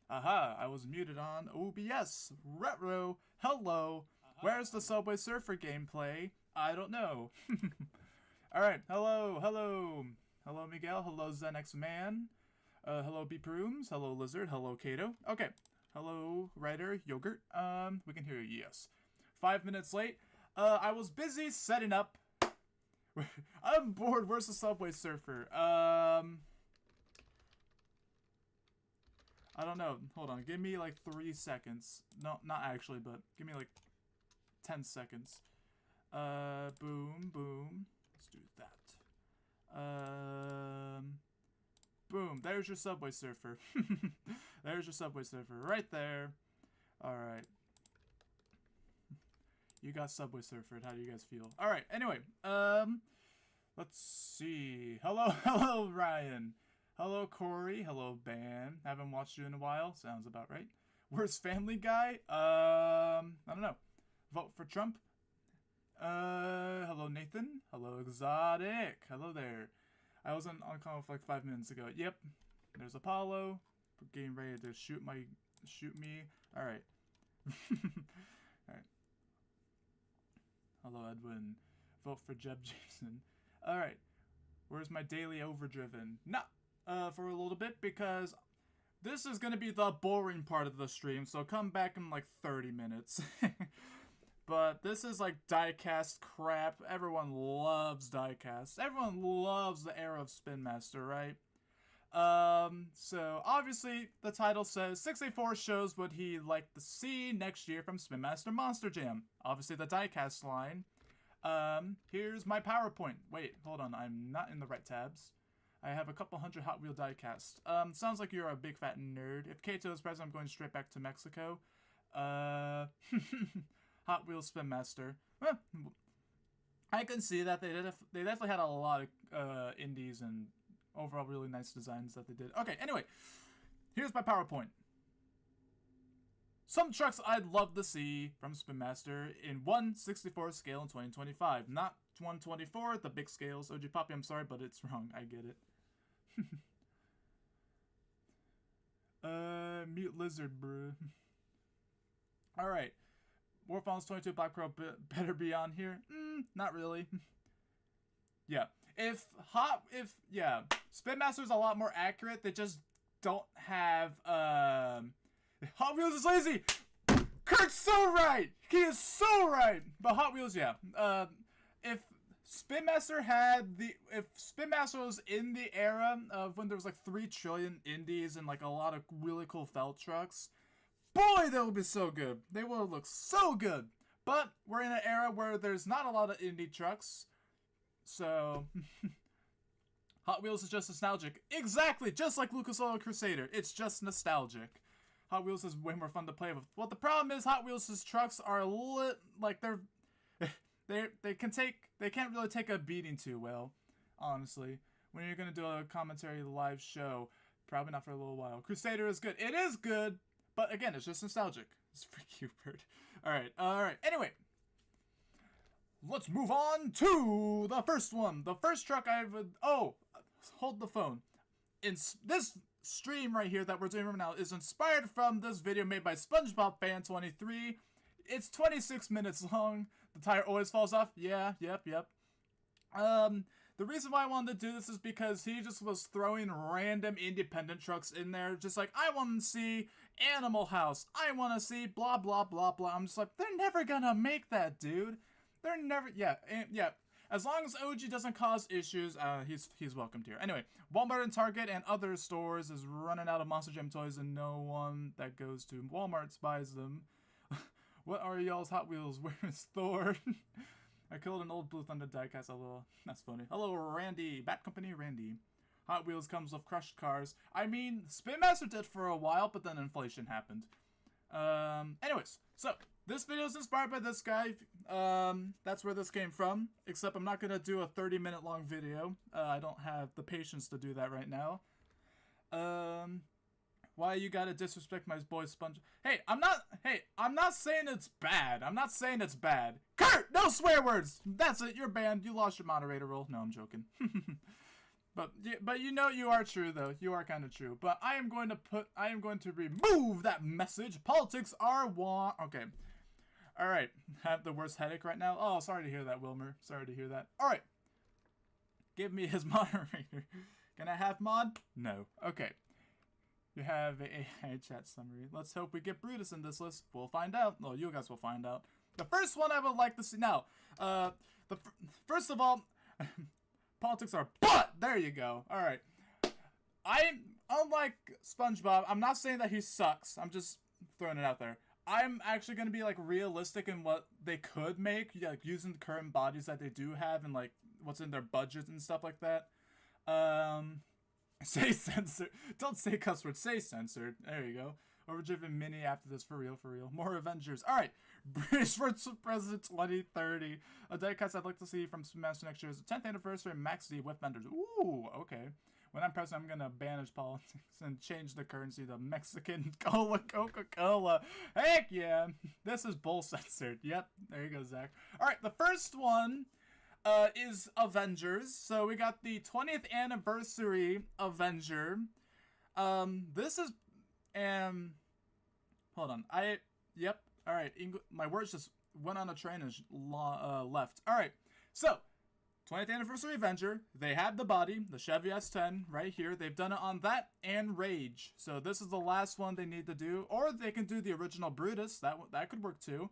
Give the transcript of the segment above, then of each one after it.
Aha, I was muted on OBS. Retro, hello. Where's the Subway Surfer gameplay? I don't know. Alright, hello. Hello, Miguel. Hello, Zenex Man. Hello, Beep Rooms. Hello, Lizard. Hello, Kato. Okay. Hello, Writer, Yogurt. We can hear you, yes. 5 minutes late. I was busy setting up. I'm bored. Where's the Subway Surfer? I don't know. Hold on. Give me like 3 seconds. No, not actually, but give me like 10 seconds. Boom, boom. Let's do that. Boom. There's your Subway Surfer. There's your Subway Surfer right there. Alright. You got Subway Surfered. How do you guys feel? Alright, anyway. Let's see. Hello, Ryan. Hello, Corey. Hello, Ben. Haven't watched you in a while. Sounds about right. Where's Family Guy? I don't know. Vote for Trump. Hello, Nathan. Hello, Exotic. Hello there. I was on call for like 5 minutes ago. Yep. There's Apollo. Getting ready to shoot me. Alright. Alright. Hello, Edwin. Vote for Jeb Jameson. Alright. Where's my daily overdriven? Not for a little bit, because this is going to be the boring part of the stream, so come back in like 30 minutes. But this is like diecast crap. Everyone loves diecast. Everyone loves the era of Spin Master, right? So obviously the title says 684 shows what he'd like to see next year from Spin Master Monster Jam. Obviously the diecast line. Here's my PowerPoint. Wait, hold on. I'm not in the right tabs. I have a couple hundred Hot Wheel diecast. Sounds like you're a big fat nerd. If Kato is present, I'm going straight back to Mexico. Hot Wheels Spin Master. Well, I can see that they definitely had a lot of indies and overall really nice designs that they did. Okay, anyway, here's my PowerPoint. Some trucks I'd love to see from Spin Master in 1/64 scale in 2025. Not 1/24, the big scales. OG Poppy, I'm sorry, but it's wrong. I get it. Mute Lizard, bruh. Alright. Warfalls 22 Black Pearl better be on here? Not really. Yeah. Spin Master's a lot more accurate. They just don't have, Hot Wheels is lazy! Kurt's so right! He is so right! But Hot Wheels, yeah. If Spin Master was in the era of when there was like 3 trillion indies and like a lot of really cool felt trucks, boy, they would be so good. They would look so good. But we're in an era where there's not a lot of indie trucks. So Hot Wheels is just nostalgic. Exactly, just like Lucas Oil Crusader. It's just nostalgic. Hot Wheels is way more fun to play with. Well, the problem is Hot Wheels' trucks are they can't really take a beating too well, honestly. When you're gonna do a commentary live show, probably not for a little while. Crusader is good. It is good, but again, it's just nostalgic. It's freak you, bird. Alright. Anyway, let's move on to the first one. The first truck hold the phone. In this stream right here that we're doing right now is inspired from this video made by SpongeBob Fan 23. It's 26 minutes long. The tire always falls off. Yeah, yep. The reason why I wanted to do this is because he just was throwing random independent trucks in there. Just like, I want to see Animal House. I want to see blah, blah, blah, blah. I'm just like, they're never gonna make that, dude. They're never, yeah. As long as OG doesn't cause issues, he's welcomed here. Anyway, Walmart and Target and other stores is running out of Monster Jam toys and no one that goes to Walmart buys them. What are y'all's Hot Wheels? Where is Thor? I killed an old Blue Thunder diecast. Hello. That's funny. Hello, Randy. Bat Company Randy. Hot Wheels comes with crushed cars. I mean, Spin Master did for a while, but then inflation happened. Anyways, so this video is inspired by this guy. That's where this came from. Except I'm not gonna do a 30-minute long video. I don't have the patience to do that right now. Why you gotta disrespect my boy Sponge? Hey, I'm not saying it's bad. I'm not saying it's bad. Kurt, no swear words. That's it. You're banned. You lost your moderator role. No, I'm joking. But you know you are true though. You are kind of true. But I am going to remove that message. Politics are okay. All right. Have the worst headache right now. Oh, sorry to hear that, Wilmer. Sorry to hear that. All right. Give me his moderator. Can I have mod? No. Okay. You have a chat summary. Let's hope we get Brutus in this list. We'll find out. Well, you guys will find out. The first one I would like to see now. First of all, politics are butt. There you go. All right. Unlike SpongeBob, I'm not saying that he sucks. I'm just throwing it out there. I'm actually gonna be like realistic in what they could make, like using the current bodies that they do have and like what's in their budget and stuff like that. Say censored. Don't say cuss words. Say censored. There you go. Overdriven mini after this, for real, for real. More Avengers. All right. British for President 2030. A diecast I'd like to see from Smash next year is the 10th anniversary Max D with vendors. Ooh, okay. When I'm president, I'm gonna banish politics and change the currency to Mexican Coca-Cola. Heck yeah. This is bull censored. Yep. There you go, Zach. All right. The first one is Avengers. So we got the 20th anniversary Avenger. This is hold on. Yep. All right. My words just went on a train and left. All right. So 20th anniversary Avenger. They have the body, the Chevy S10 right here. They've done it on that and Rage. So this is the last one they need to do, or they can do the original Brutus. That could work too.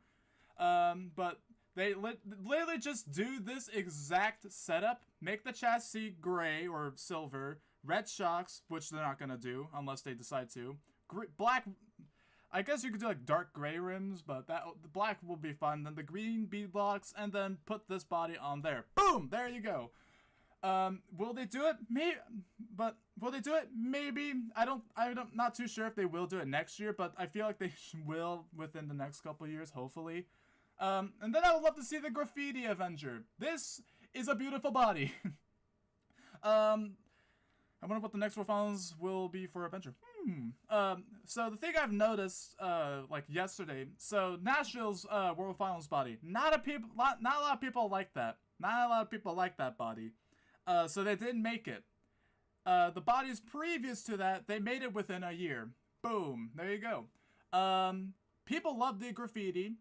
But they literally just do this exact setup. Make the chassis gray or silver. Red shocks, which they're not going to do unless they decide to. Black, I guess you could do like dark gray rims, but the black will be fun. Then the green beadlocks, and then put this body on there. Boom! There you go. Will they do it? Maybe. But will they do it? Maybe. I'm not too sure if they will do it next year, but I feel like they will within the next couple years, hopefully. And then I would love to see the Graffiti Avenger. This is a beautiful body. I wonder what the next World Finals will be for Avenger. So the thing I've noticed, like yesterday, so Nashville's World Finals body, not a lot of people like that. Not a lot of people like that body. So they didn't make it. The bodies previous to that, they made it within a year. Boom. There you go. People love the graffiti.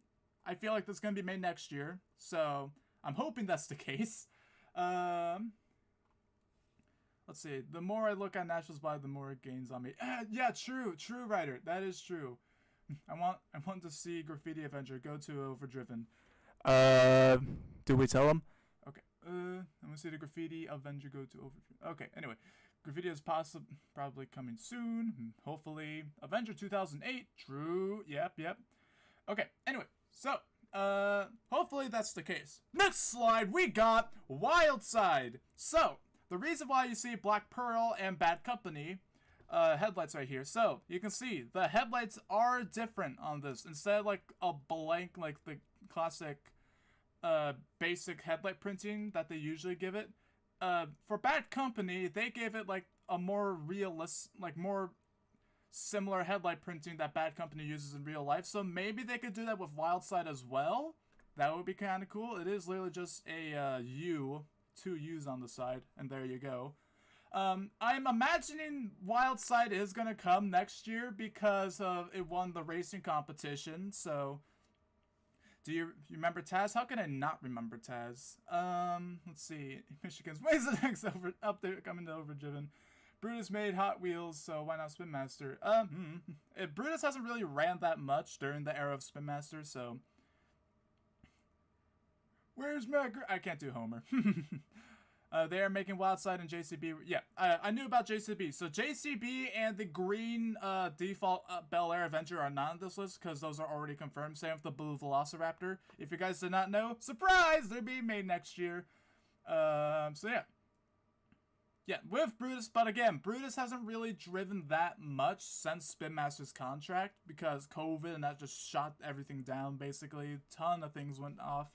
I feel like that's gonna be made next year, so I'm hoping that's the case. Let's see. The more I look at Nashville's body, the more it gains on me. Yeah, true, Ryder. That is true. I want to see Graffiti Avenger go to Overdriven. Did we tell him? Okay. I'm gonna see the Graffiti Avenger go to Overdriven. Okay. Anyway, Graffiti is probably coming soon. Hopefully, Avenger 2008. True. Yep. Okay. Anyway, so hopefully that's the case. Next slide, we got Wildside. So the reason why you see Black Pearl and Bad Company headlights right here. So you can see the headlights are different on this. Instead of like a blank, like the classic basic headlight printing that they usually give it. For Bad Company, they gave it like a more realistic, like more similar headlight printing that Bad Company uses in real life. So maybe they could do that with Wildside as well. That would be kind of cool. It is literally just a U, 2 U's on the side, and there you go. I'm imagining Wildside is going to come next year because it won the racing competition. So, do you remember Taz? How can I not remember Taz? Let's see. Michigan's ways the next up there coming to Overdriven. Brutus made Hot Wheels, so why not Spin Master? Brutus hasn't really ran that much during the era of Spin Master, so. Where's Mac? I can't do Homer. They are making Wildside and JCB. Yeah, I knew about JCB. So JCB and the green default Bel Air Avenger are not on this list because those are already confirmed. Same with the blue Velociraptor. If you guys did not know, surprise, they're being made next year. So yeah. Yeah, with Brutus, but again, Brutus hasn't really driven that much since Spin Master's contract because COVID and that just shot everything down basically. A ton of things went off.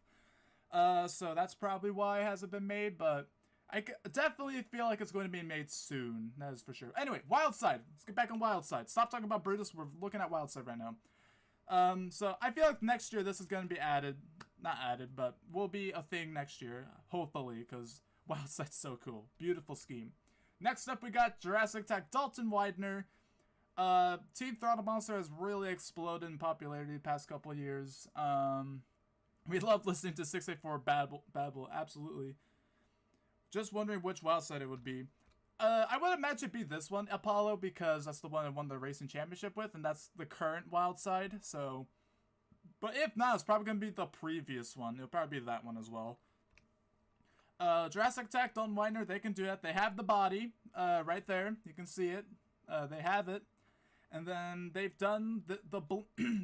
So that's probably why it hasn't been made, but I definitely feel like it's going to be made soon. That is for sure. Anyway, Wildside. Let's get back on Wildside. Stop talking about Brutus. We're looking at Wildside right now. So I feel like next year this is going to be added. Not added, but will be a thing next year. Hopefully, because Wildside's so cool. Beautiful scheme. Next up, we got Jurassic Attack Dalton Widener. Team Throttle Monster has really exploded in popularity the past couple years. We love listening to 684 babble, absolutely. Just wondering which Wildside it would be. I would imagine it'd be this one, Apollo, because that's the one I won the racing championship with, and that's the current Wildside, so... But if not, it's probably going to be the previous one. It'll probably be that one as well. Jurassic Attack, Dalton Widener, they can do that. They have the body, right there. You can see it. They have it. And then they've done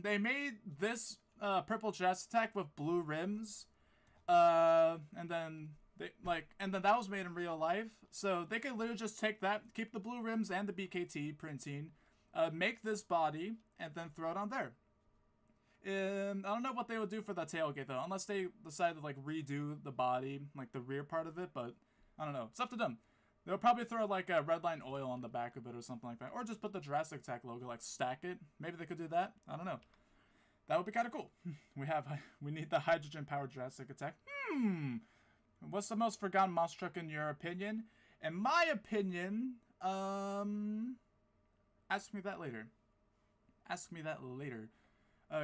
they made this purple Jurassic Attack with blue rims. And then that was made in real life. So they could literally just take that, keep the blue rims and the BKT printing, make this body, and then throw it on there. I don't know what they would do for the tailgate though, unless they decide to like redo the body, like the rear part of it, but I don't know. It's up to them. They'll probably throw like a Redline oil on the back of it or something like that, or just put the Jurassic Attack logo, like stack it. Maybe they could do that. I don't know. That would be kind of cool. We need the hydrogen powered Jurassic Attack. What's the most forgotten monster truck in your opinion? In my opinion, ask me that later. Ask me that later.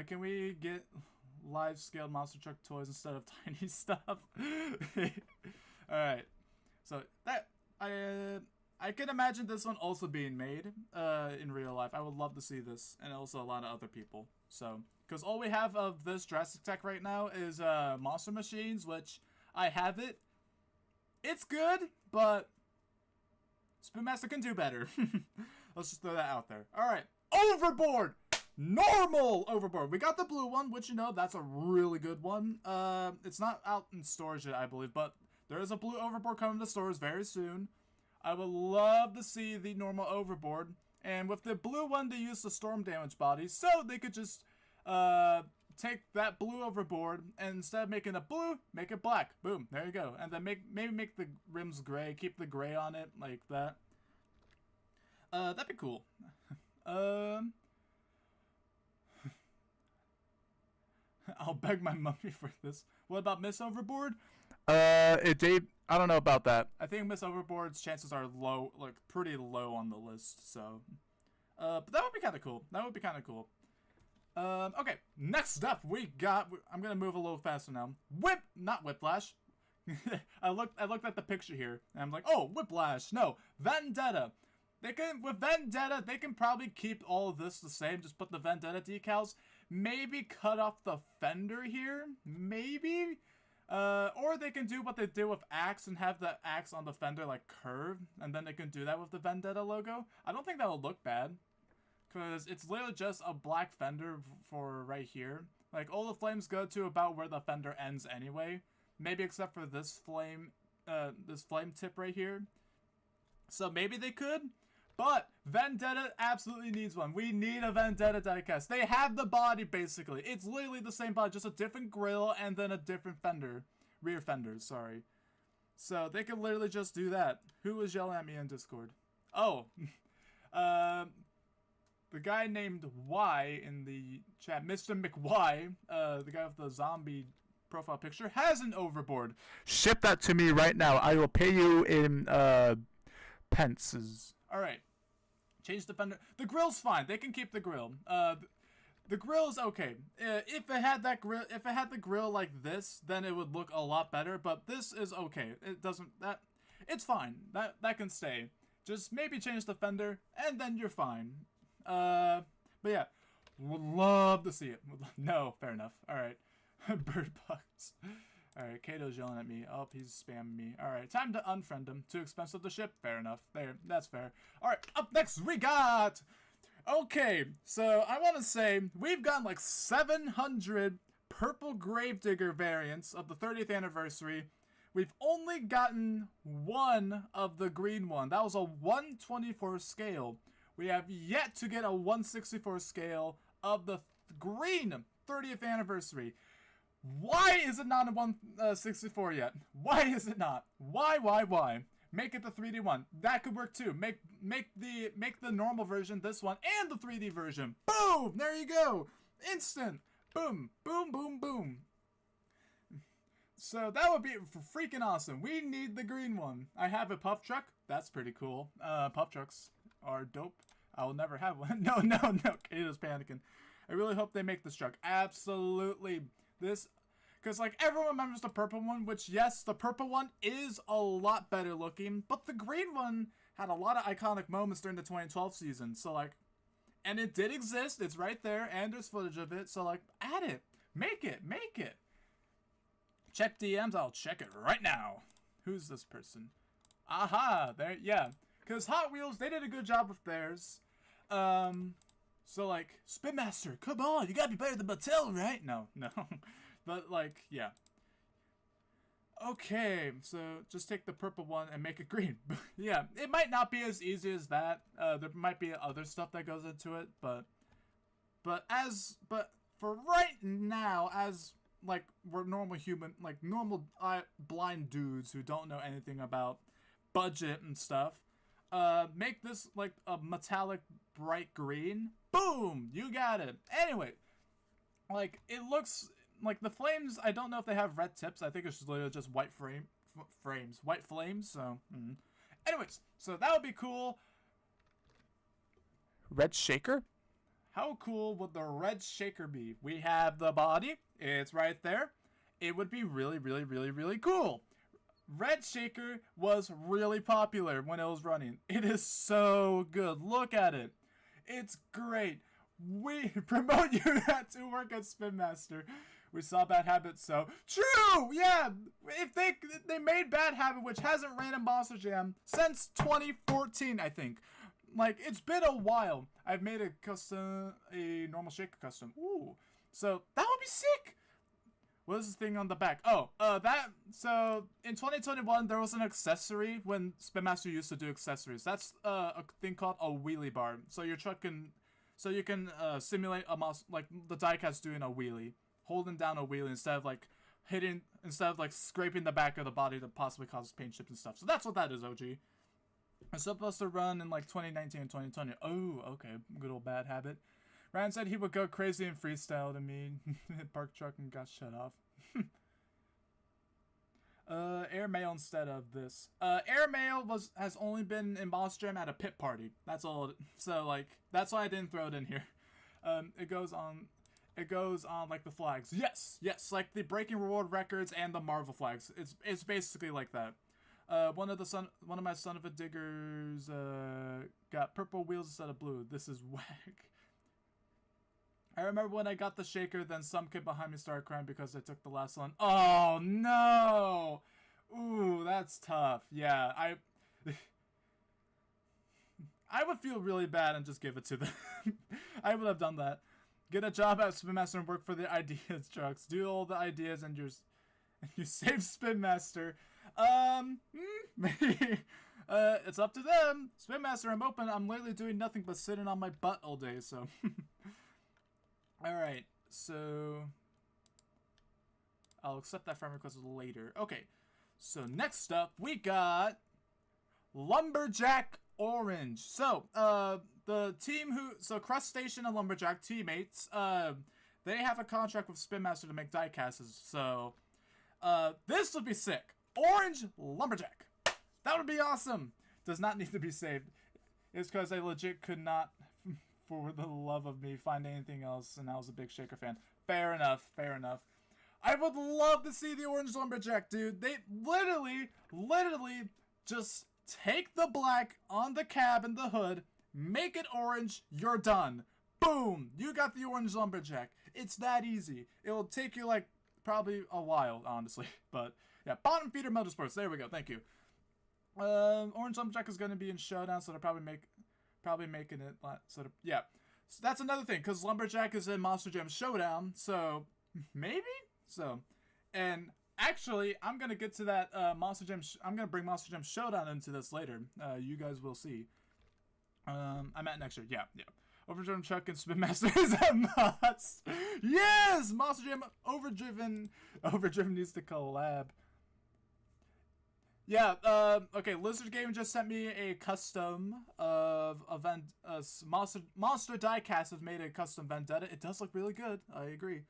Can we get live scaled monster truck toys instead of tiny stuff? Alright. So that I can imagine this one also being made in real life. I would love to see this, and also a lot of other people. So, because all we have of this Jurassic Attack right now is Monster Machines, which I have it. It's good, but Spoonmaster can do better. Let's just throw that out there. Alright. Overboard! Normal Overboard. We got the blue one, which, you know, that's a really good one. It's not out in stores yet, I believe, but there is a blue Overboard coming to stores very soon. I would love to see the normal Overboard. And with the blue one, they use the storm damage body, so they could just take that blue Overboard, and instead of making it blue, make it black. Boom, there you go. And then maybe make the rims gray, keep the gray on it, like that. That'd be cool. I'll beg my mummy for this. What about Miss Overboard? I don't know about that. I think Miss Overboard's chances are low, like pretty low on the list. So, but that would be kind of cool. That would be kind of cool. Okay, next up we got. I'm gonna move a little faster now. Not Whiplash. I looked at the picture here, and I'm like, oh, Whiplash. No, Vendetta. With Vendetta, they can probably keep all of this the same. Just put the Vendetta decals. Maybe cut off the fender here. Maybe. Or they can do what they did with Axe and have the Axe on the fender like curved. And then they can do that with the Vendetta logo. I don't think that would look bad. Because it's literally just a black fender for right here. Like, all the flames go to about where the fender ends anyway. Maybe except for this flame tip right here. So maybe they could. But Vendetta absolutely needs one. We need a Vendetta diecast. They have the body, basically. It's literally the same body, just a different grille and then a different fender. Rear fenders, sorry. So they could literally just do that. Who was yelling at me in Discord? Oh. The guy named Y in the chat, Mr. McY, the guy with the zombie profile picture, has an Overboard. Ship that to me right now. I will pay you in pences. Alright. Change the fender. The grill's fine. They can keep the grill. The grill is okay. If it had the grill like this, then it would look a lot better, but this is okay. It's fine. That can stay. Just maybe change the fender, and then you're fine. But yeah. Would love to see it. No, fair enough. Alright. Bird bugs. Alright, Kato's yelling at me. Oh, he's spamming me. Alright, time to unfriend him. Too expensive to ship? Fair enough. There, that's fair. Alright, up next we got... Okay, so I want to say we've gotten like 700 purple Gravedigger variants of the 30th anniversary. We've only gotten one of the green one. That was a 124 scale. We have yet to get a 164 scale of the green 30th anniversary. Why is it not a 164 yet? Why is it not? Why? Make it the 3D one. That could work too. Make the normal version, this one, and the 3D version. Boom! There you go. Instant. Boom. Boom, boom, boom. So that would be freaking awesome. We need the green one. I have a puff truck. That's pretty cool. Puff trucks are dope. I will never have one. No. Kato's panicking. I really hope they make this truck. Absolutely. This, because like everyone remembers the purple one, which yes, the purple one is a lot better looking, but the green one had a lot of iconic moments during the 2012 season. So like, and it did exist. It's right there, and there's footage of it. So like, add it. Make it. Check DMs. I'll check it right now. Who's this person? Aha. There. Yeah. Because Hot Wheels, they did a good job with theirs. So like, Spin Master, come on, you gotta be better than Mattel, right? No. But like, yeah. Okay, so just take the purple one and make it green. Yeah, it might not be as easy as that. There might be other stuff that goes into it, but for right now, as like we're normal human, like normal blind dudes who don't know anything about budget and stuff, make this like a metallic bright green. Boom, you got it. Anyway, like it looks like the flames, I don't know if they have red tips. I think it's literally just white white flames. So anyways, so that would be cool. Red shaker? How cool would the red shaker be? We have the body, it's right there. It would be really cool. Red shaker was really popular when it was running. It is so good. Look at it. It's great. We promote you to work at Spin Master. We saw Bad Habit, so true. Yeah, if they made Bad Habit, which hasn't ran in Monster Jam since 2014, I think. Like it's been a while. I've made a normal shaker custom. Ooh, so that would be sick. What is this thing on the back? Oh, so in 2021, there was an accessory when Spin Master used to do accessories. That's a thing called a wheelie bar. So your truck can, so you can simulate a mouse, like the diecast doing a wheelie, holding down a wheelie instead of like scraping the back of the body to possibly cause paint chips and stuff. So that's what that is, OG. It's supposed to run in like 2019 and 2020. Oh, okay, good old Bad Habit. Ryan said he would go crazy and freestyle to me. Park truck and got shut off. Airmail instead of this. Airmail has only been in Monster Jam at a pit party. That's all. So like that's why I didn't throw it in here. It goes on like the flags. Yes, like the Breaking World Records and the Marvel flags. It's basically like that. One of my son of a diggers got purple wheels instead of blue. This is whack. I remember when I got the shaker, then some kid behind me started crying because I took the last one. Oh no! Ooh, that's tough. Yeah, I would feel really bad and just give it to them. I would have done that. Get a job at Spin Master and work for the ideas trucks. Do all the ideas and you save Spin Master. Maybe. It's up to them. Spin Master, I'm open. I'm literally doing nothing but sitting on my butt all day, so. Alright, so I'll accept that friend request later. Okay, so next up we got Lumberjack Orange. So, the team Crust Station and Lumberjack teammates, they have a contract with Spin Master to make diecasts, so, this would be sick. Orange Lumberjack. That would be awesome. Does not need to be saved. It's because I legit could not, for the love of me, find anything else, and I was a big Shaker fan. Fair enough. I would love to see the Orange Lumberjack, dude. They literally just take the black on the cab and the hood, make it orange, you're done. Boom! You got the Orange Lumberjack. It's that easy. It will take you, like, probably a while, honestly. But, yeah, Bottom Feeder Motorsports. There we go. Thank you. Orange Lumberjack is going to be in Showdown, so they'll probably making it sort of, yeah. So that's another thing, because Lumberjack is in Monster Jam Showdown, so maybe? So, and actually, I'm going to get to that I'm going to bring Monster Jam Showdown into this later. You guys will see. I'm at next year. Yeah. Overdriven Truck and Spin Master is a must. Yes! Monster Jam Overdriven needs to collab. Yeah, okay, Lizard Gaming just sent me a custom of Monster Diecast has made a custom Vendetta. It does look really good. I agree.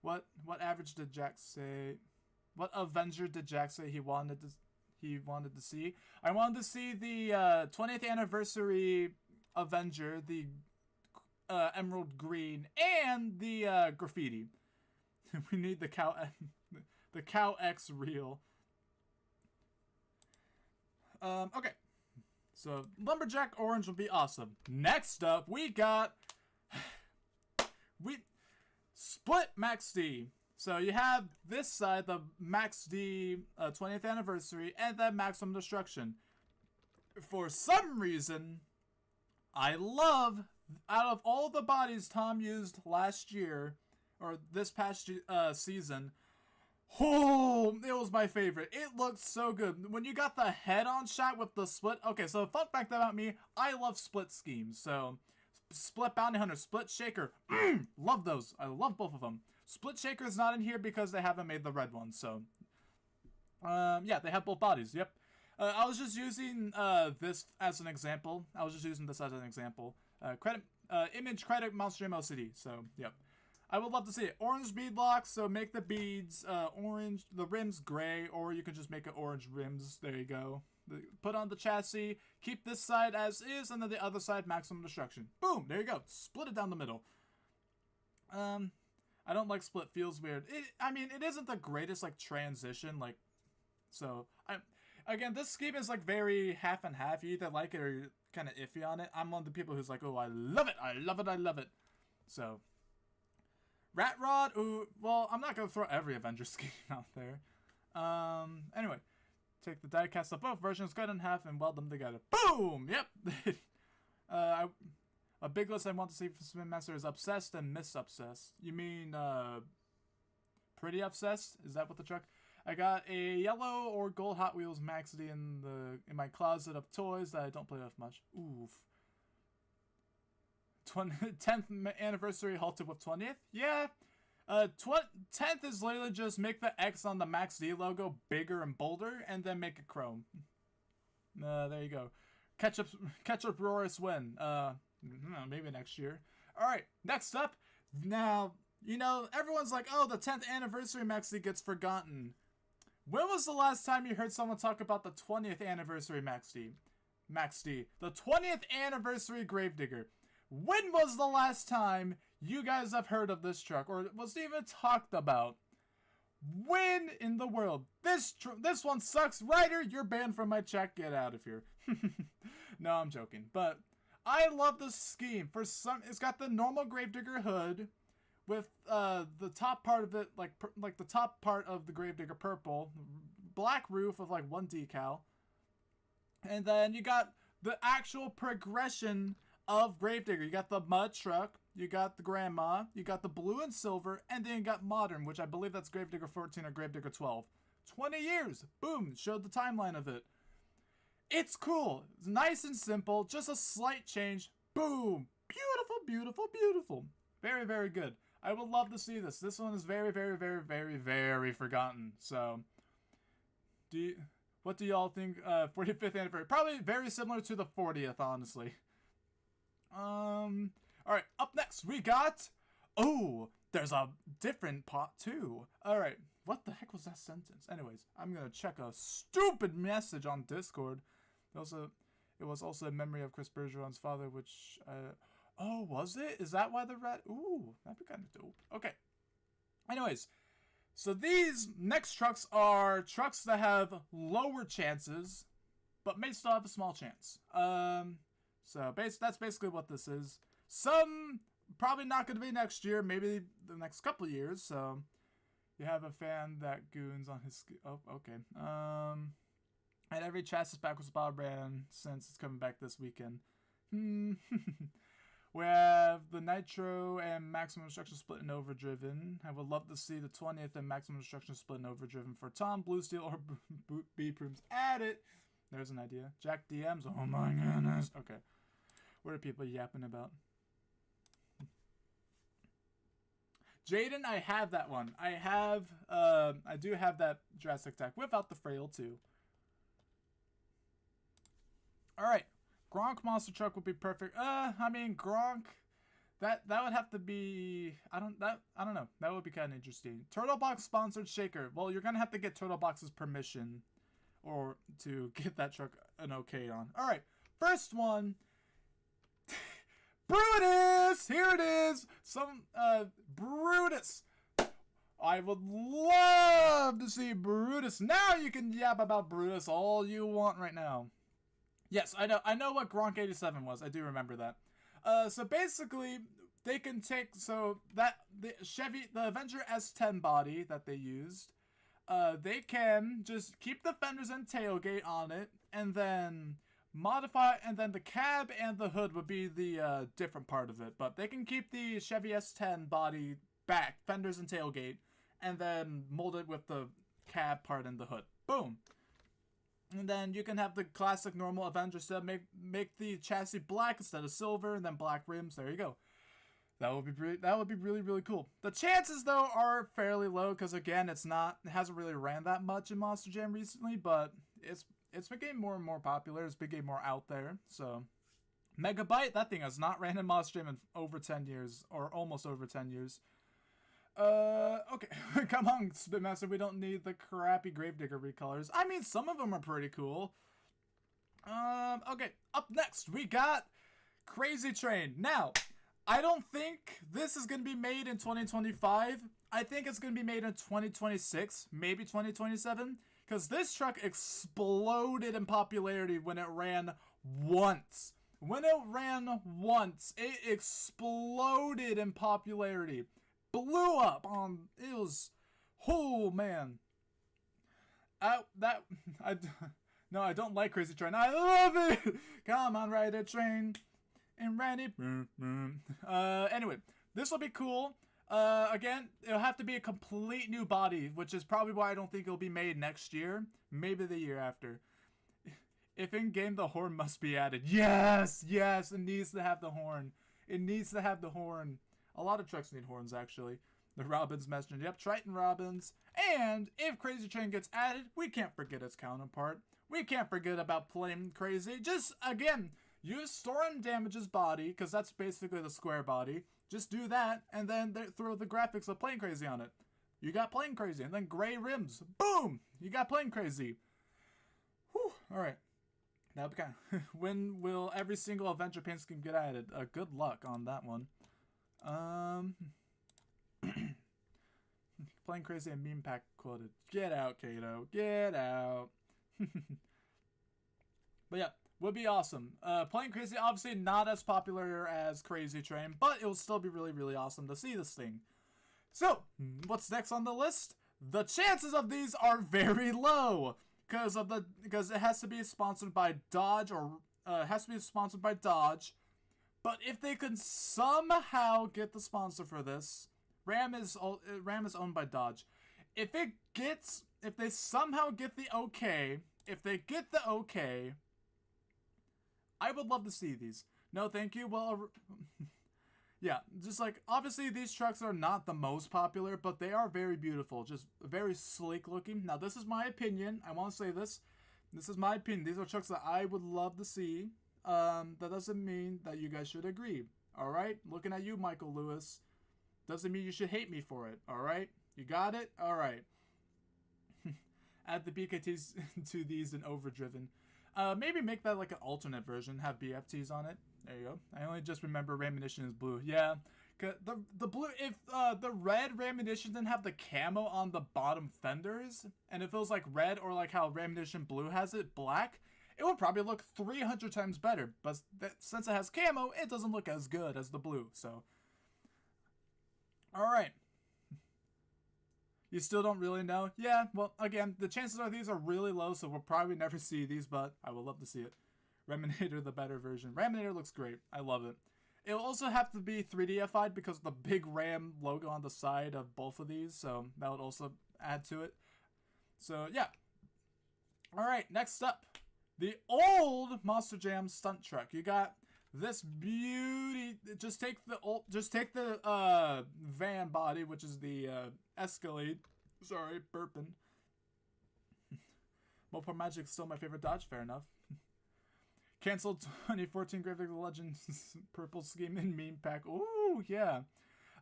What average did Jack say? What Avenger did Jack say he wanted to see? I wanted to see the 20th anniversary Avenger, the emerald green, and the graffiti. We need the cow X reel. Okay. So lumberjack orange would be awesome. Next up, we got split Max D. So you have this side, the Max D 20th anniversary, and then Maximum Destruction. For some reason, I love, out of all the bodies Tom used last year, or this past season, oh, it was my favorite. It looked so good. When you got the head-on shot with the split... Okay, so fun fact about me, I love split schemes. So, split bounty hunter, split shaker. Love those. I love both of them. Split shaker is not in here because they haven't made the red one. So, yeah, they have both bodies. Yep. I was just using this as an example. Image credit Monster MLCD. So, yep. I would love to see it. Orange bead locks, so make the beads orange, the rims gray, or you can just make it orange rims. There you go. Put on the chassis, keep this side as is, and then the other side Maximum Destruction. Boom, there you go. Split it down the middle. I don't like split, feels weird. It isn't the greatest like transition, like, so again, this scheme is like very half and half. You either like it or you're kind of iffy on it. I'm one of the people who's like, oh, I love it, I love it, I love it. So. Rat Rod, ooh, well, I'm not going to throw every Avengers scheme out there. Anyway, take the diecast of both versions, cut in half, and weld them together. Boom! Yep! A big list I want to see for Spin Master is Obsessed and Miss-Obsessed. You mean, Pretty Obsessed? Is that what the truck? I got a yellow or gold Hot Wheels Max D in my closet of toys that I don't play with much. Oof. 10th anniversary halted with 20th. Yeah. 10th is literally just make the X on the Max D logo bigger and bolder, and then make it chrome. There you go. Ketchup Roris win. Maybe next year. Alright, next up. Now, you know, everyone's like, oh, the 10th anniversary Max D gets forgotten. When was the last time you heard someone talk about the 20th anniversary Max D? The 20th anniversary Gravedigger. When was the last time you guys have heard of this truck, or was it even talked about? When in the world? This one sucks. Ryder, you're banned from my chat. Get out of here. No, I'm joking. But I love this scheme. It's got the normal Gravedigger hood with the top part of it, like the top part of the Gravedigger purple, black roof with like one decal, and then you got the actual progression of Gravedigger. You got the mud truck, you got the grandma, you got the blue and silver, and then you got modern, which I believe that's Gravedigger 14 or Gravedigger 12. 20 years! Boom! Showed the timeline of it. It's cool. It's nice and simple. Just a slight change. Boom! Beautiful, beautiful, beautiful. Very, very good. I would love to see this. This one is very, very, very, very, very forgotten. So, what do y'all think? 45th anniversary. Probably very similar to the 40th, honestly. Alright, up next we got, oh, there's a different pot too. Alright, what the heck was that sentence? Anyways, I'm gonna check a stupid message on Discord. It was also a memory of Chris Bergeron's father, which, oh, was it? Is that why the rat, ooh, that'd be kind of dope. Okay, anyways, so these next trucks are trucks that have lower chances, but may still have a small chance. So that's basically what this is. Some probably not going to be next year, maybe the next couple of years. So you have a fan that goons on his. Oh, okay. And every chassis backwards Bob brand since it's coming back this weekend. We have the Nitro and Maximum Destruction split and overdriven. I would love to see the 20th and Maximum Destruction split and overdriven for Tom, Blue Steel, or B-Prooms. Add it. There's an idea. Jack DMs. Oh my goodness. Okay. What are people yapping about? Jaden, I have that one. I do have that Jurassic Attack without the frail too. Alright. Gronk monster truck would be perfect. Gronk. that would have to be, I don't know. That would be kind of interesting. Turtle Box sponsored shaker. Well, you're gonna have to get Turtle Box's permission, or to get that truck an okay on. All right, first one. Brutus! Here it is! Brutus! I would love to see Brutus. Now you can yap about Brutus all you want right now. Yes, I know what Gronk 87 was. I do remember that. So basically, they can take, so that, the Avenger S10 body that they used, they can just keep the fenders and tailgate on it, and then modify, and then the cab and the hood would be the different part of it. But they can keep the Chevy S10 body back, fenders and tailgate, and then mold it with the cab part and the hood. Boom. And then you can have the classic normal Avenger set, make the chassis black instead of silver, and then black rims. There you go. That would be really, really cool. The chances though are fairly low because again, it hasn't really ran that much in Monster Jam recently, but it's been getting more and more popular. It's been getting more out there. So, Megabyte, that thing has not ran in Monster Jam in over 10 years, or almost over 10 years. Okay, come on, Spitmaster, we don't need the crappy Gravedigger recolors. I mean, some of them are pretty cool. Okay, up next, we got Crazy Train. Now, I don't think this is going to be made in 2025. I think it's going to be made in 2026, maybe 2027, because this truck exploded in popularity when it ran once. When it ran once, it exploded in popularity. Blew up on, it was, oh man. No, I don't like Crazy Train. I love it. Come on, ride a train and ride it. Anyway, this will be cool. Again, it'll have to be a complete new body, which is probably why I don't think it'll be made next year. Maybe the year after. If in-game, the horn must be added. Yes, yes, it needs to have the horn. It needs to have the horn. A lot of trucks need horns, actually. The Robbins mentioned, yep, Triton Robbins. And if Crazy Train gets added, we can't forget its counterpart. We can't forget about Plain Crazy. Just, again, use Storm Damage's body, because that's basically the square body. Just do that, and then throw the graphics of Plain Crazy on it. You got Plain Crazy, and then gray rims. Boom! You got Plain Crazy. Whew, alright. That'll be kind of... When will every single Avenger paint scheme get added? Good luck on that one. Plain Crazy and Meme Pack quoted. Get out, Kato. Get out. But yeah, would be awesome. Plain Crazy, obviously not as popular as Crazy Train, but it will still be really, really awesome to see this thing. So, what's next on the list? The chances of these are very low because it has to be sponsored by Dodge, or has to be sponsored by Dodge. But if they can somehow get the sponsor for this, Ram is owned by Dodge. If they somehow get the okay, I would love to see these. No, thank you. Well, yeah, just like, obviously these trucks are not the most popular, but they are very beautiful, just very sleek looking. Now, this is my opinion. I want to say this. This is my opinion. These are trucks that I would love to see. That doesn't mean that you guys should agree. Alright? Looking at you, Michael Lewis. Doesn't mean you should hate me for it. Alright? You got it? Alright. Add the BKTs to these in Overdriven. Maybe make that like an alternate version. Have BFTs on it. There you go. I only just remember Ramunition is blue. Yeah. The blue, if the red Ramunition didn't have the camo on the bottom fenders, and if it was like red, or like how Ramunition blue has it, black, it would probably look 300 times better, but since it has camo, it doesn't look as good as the blue, so. Alright. You still don't really know? Yeah, well, again, the chances are these are really low, so we'll probably never see these, but I would love to see it. Raminator, the better version. Raminator looks great. I love it. It'll also have to be 3D-ified because of the big Ram logo on the side of both of these, so that would also add to it. So, yeah. Alright, next up. The old Monster Jam Stunt Truck. You got this beauty. Just take the van body, which is the Escalade. Sorry, burping. Mopar Magic is still my favorite Dodge. Fair enough. Canceled 2014 Gravedigger Legends purple scheme in meme pack. Ooh. Woo, yeah.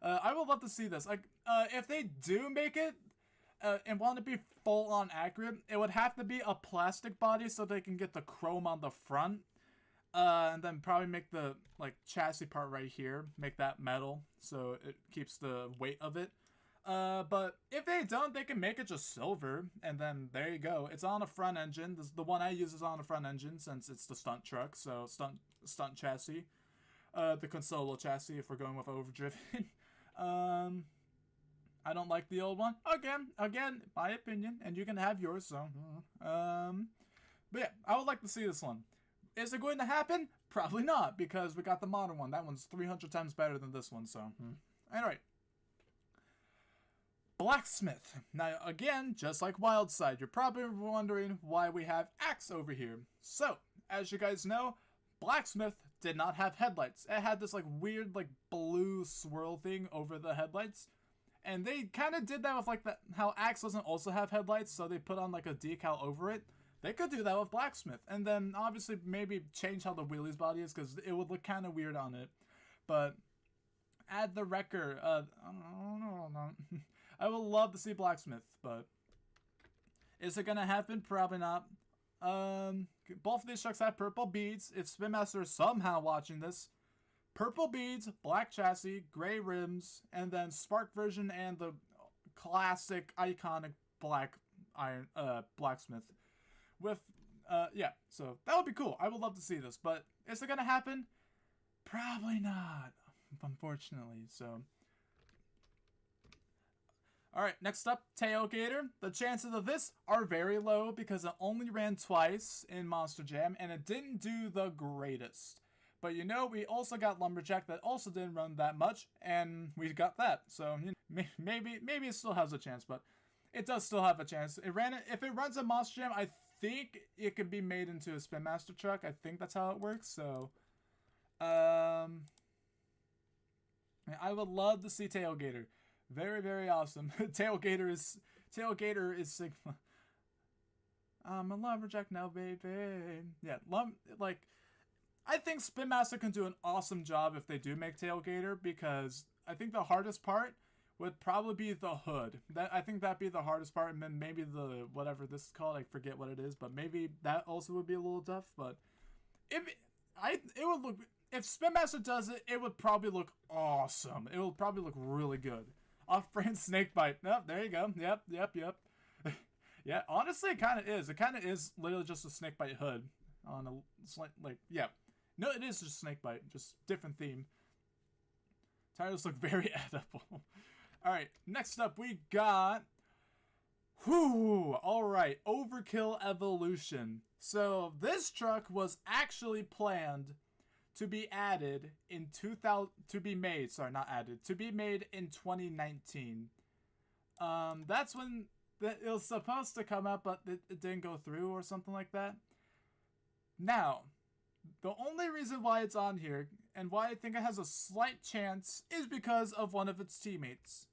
I would love to see this. Like, if they do make it, and want to be full on accurate, it would have to be a plastic body so they can get the chrome on the front. And then probably make the, like, chassis part right here, make that metal so it keeps the weight of it. But if they don't, they can make it just silver, and then there you go. It's on a front engine. The one I use is on a front engine since it's the Stunt Truck, so stunt chassis. The Consolo chassis if we're going with overdriven. I don't like the old one. Again, my opinion, and you can have yours, so. But yeah, I would like to see this one. Is it going to happen? Probably not, because we got the modern one. That one's 300 times better than this one, so. Alright. Blacksmith. Now, again, just like Wildside, you're probably wondering why we have Axe over here. So, as you guys know, Blacksmith did not have headlights. It had this, like, weird, like, blue swirl thing over the headlights. And they kind of did that with, like, how Axe doesn't also have headlights, so they put on, like, a decal over it. They could do that with Blacksmith. And then, obviously, maybe change how the wheelie's body is, because it would look kind of weird on it. But, add the wrecker. I don't know. I would love to see Blacksmith, but is it going to happen? Probably not. Both of these trucks have purple beads. If Spin Master is somehow watching this, purple beads, black chassis, gray rims, and then Spark version and the classic, iconic Blacksmith. With, yeah, so that would be cool. I would love to see this, but is it going to happen? Probably not, unfortunately, so. Alright, next up, Tailgater. The chances of this are very low because it only ran twice in Monster Jam, and it didn't do the greatest. But you know, we also got Lumberjack that also didn't run that much, and we got that. So, you know, maybe it still has a chance, but it does still have a chance. If it runs in Monster Jam, I think it could be made into a Spin Master truck. I think that's how it works, so. I would love to see Tailgater. Very, very awesome. Tailgater is Sigma. I'm a lumberjack now, baby. Yeah, I think Spin Master can do an awesome job if they do make Tailgater, because I think the hardest part would probably be the hood. I think that'd be the hardest part, and then maybe the whatever this is called, I forget what it is, but maybe that also would be a little tough. But it would look, if Spin Master does it, it would probably look awesome. It would probably look really good. Off-brand snakebite. Nope, there you go. Yep. Yeah, honestly, it kind of is. It kind of is literally just a snakebite hood on a slight, like, yeah. No, it is just snakebite, just different theme. Tires look very edible. All right, next up we got, all right, Overkill Evolution. So this truck was actually planned to be added in to be made in 2019. That's when it was supposed to come out, but it didn't go through or something like that. Now, the only reason why it's on here and why I think it has a slight chance is because of one of its teammates.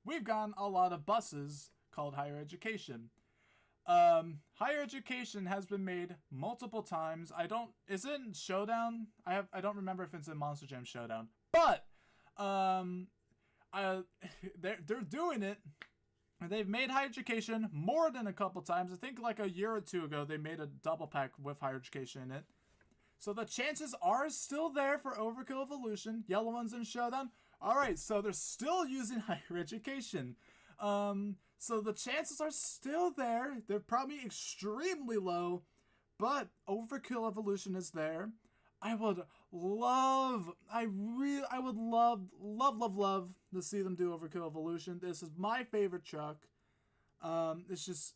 We've gotten a lot of buses called Higher Education. Higher Education has been made multiple times. Is it in Showdown? I don't remember if it's in Monster Jam Showdown. But, they're doing it. They've made Higher Education more than a couple times. I think like a year or two ago, they made a double pack with Higher Education in it. So the chances are still there for Overkill Evolution. Yellow ones in Showdown. Alright, so they're still using Higher Education. So the chances are still there. They're probably extremely low, but Overkill Evolution is there. I would love to see them do Overkill Evolution. This is my favorite truck. It's just,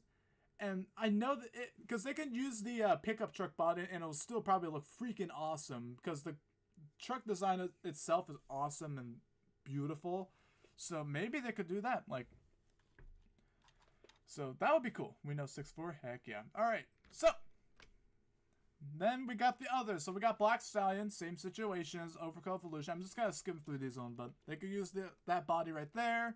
and I know that because they can use the pickup truck body and it'll still probably look freaking awesome because the truck design itself is awesome and beautiful. So maybe they could do that, like. So that would be cool. We know 6'4", heck yeah. Alright, so then we got the others. So we got Black Stallion, same situation as Overkill Evolution. I'm just gonna skim through these on, but they could use that body right there.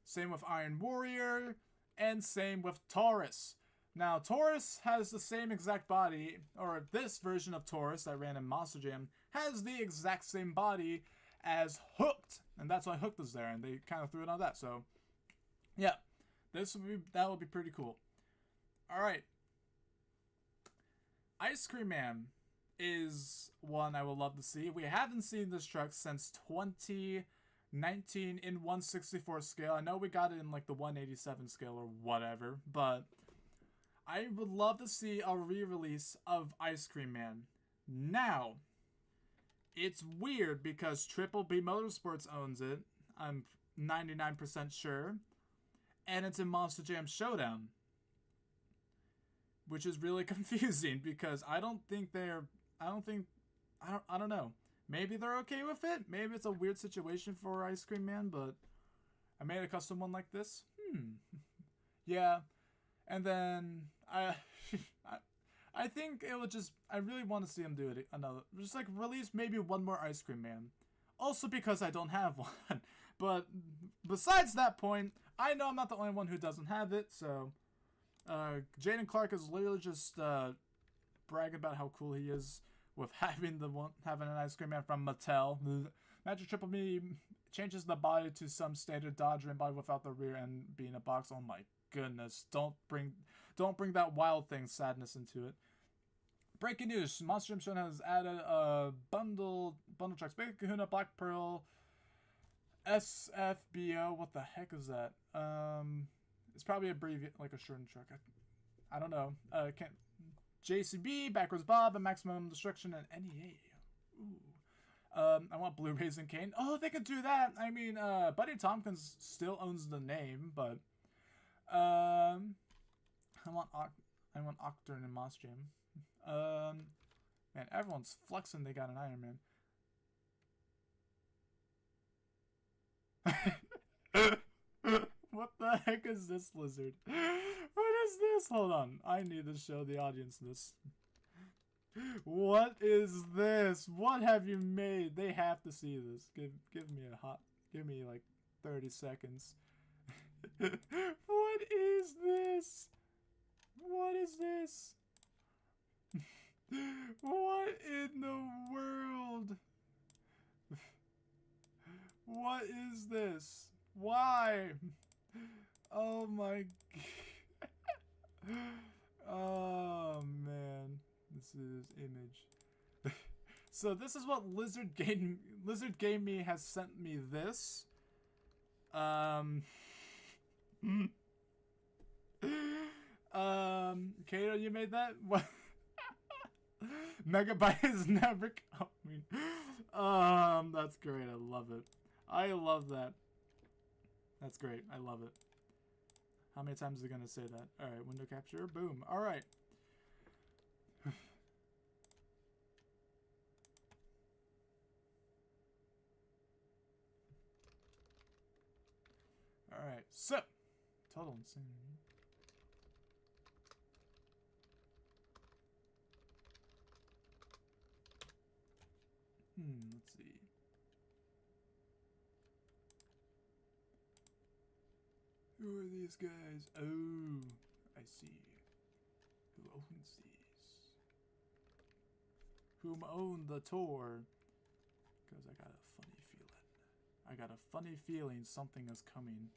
Same with Iron Warrior, and same with Taurus. Now, Taurus has the same exact body, or this version of Taurus that ran in Monster Jam, has the exact same body as Hooked, and that's why Hooked is there, and they kind of threw it on that. So, yeah, that would be pretty cool. All right, Ice Cream Man is one I would love to see. We haven't seen this truck since 2019 in 1/64 scale. I know we got it in like the 187 scale or whatever, but I would love to see a re-release of Ice Cream Man. Now, it's weird because Triple B Motorsports owns it. I'm 99% sure. And it's in Monster Jam Showdown. Which is really confusing because I don't know. Maybe they're okay with it. Maybe it's a weird situation for Ice Cream Man, but I made a custom one like this. Yeah. And then I think it would just, I really want to see him do it just like release maybe one more Ice Cream Man. Also because I don't have one. But besides that point, I know I'm not the only one who doesn't have it, so Jaden Clark is literally just bragging about how cool he is with having an Ice Cream Man from Mattel. Magic Triple B changes the body to some standard Dodge Ram body without the rear end being a box. Oh my goodness! Don't bring that Wild Thing sadness into it. Breaking news: Monster Jam Showdown has added a bundle trucks. Big Kahuna, Black Pearl, SFBO. What the heck is that? It's probably like a shortened truck. I don't know. JCB, Backwards Bob, and Maximum Destruction, and NEA. Ooh. I want Blu-rays and Kane. Oh, they could do that. I mean, Buddy Tompkins still owns the name, but I want Octurne and Moss Jam. Man, everyone's flexing. They got an Iron Man. What the heck is this, Lizard? What is this? Hold on. I need to show the audience this. What is this? What have you made? They have to see this. Give me like 30 seconds. What is this? What is this? What in the world? What is this? Why? Oh my god. Oh man. This is image. So this is what Lizard Game Me has sent me this. Gator, you made that? What? Megabyte is never coming. That's great. I love it. I love that. That's great. I love it. How many times is it gonna say that? Alright, window capture. Boom. Alright. Alright, so total insanity. Let's see. Who are these guys? Oh, I see. Who owns these? Whom owned the tour? Because I got a funny feeling. I got a funny feeling something is coming.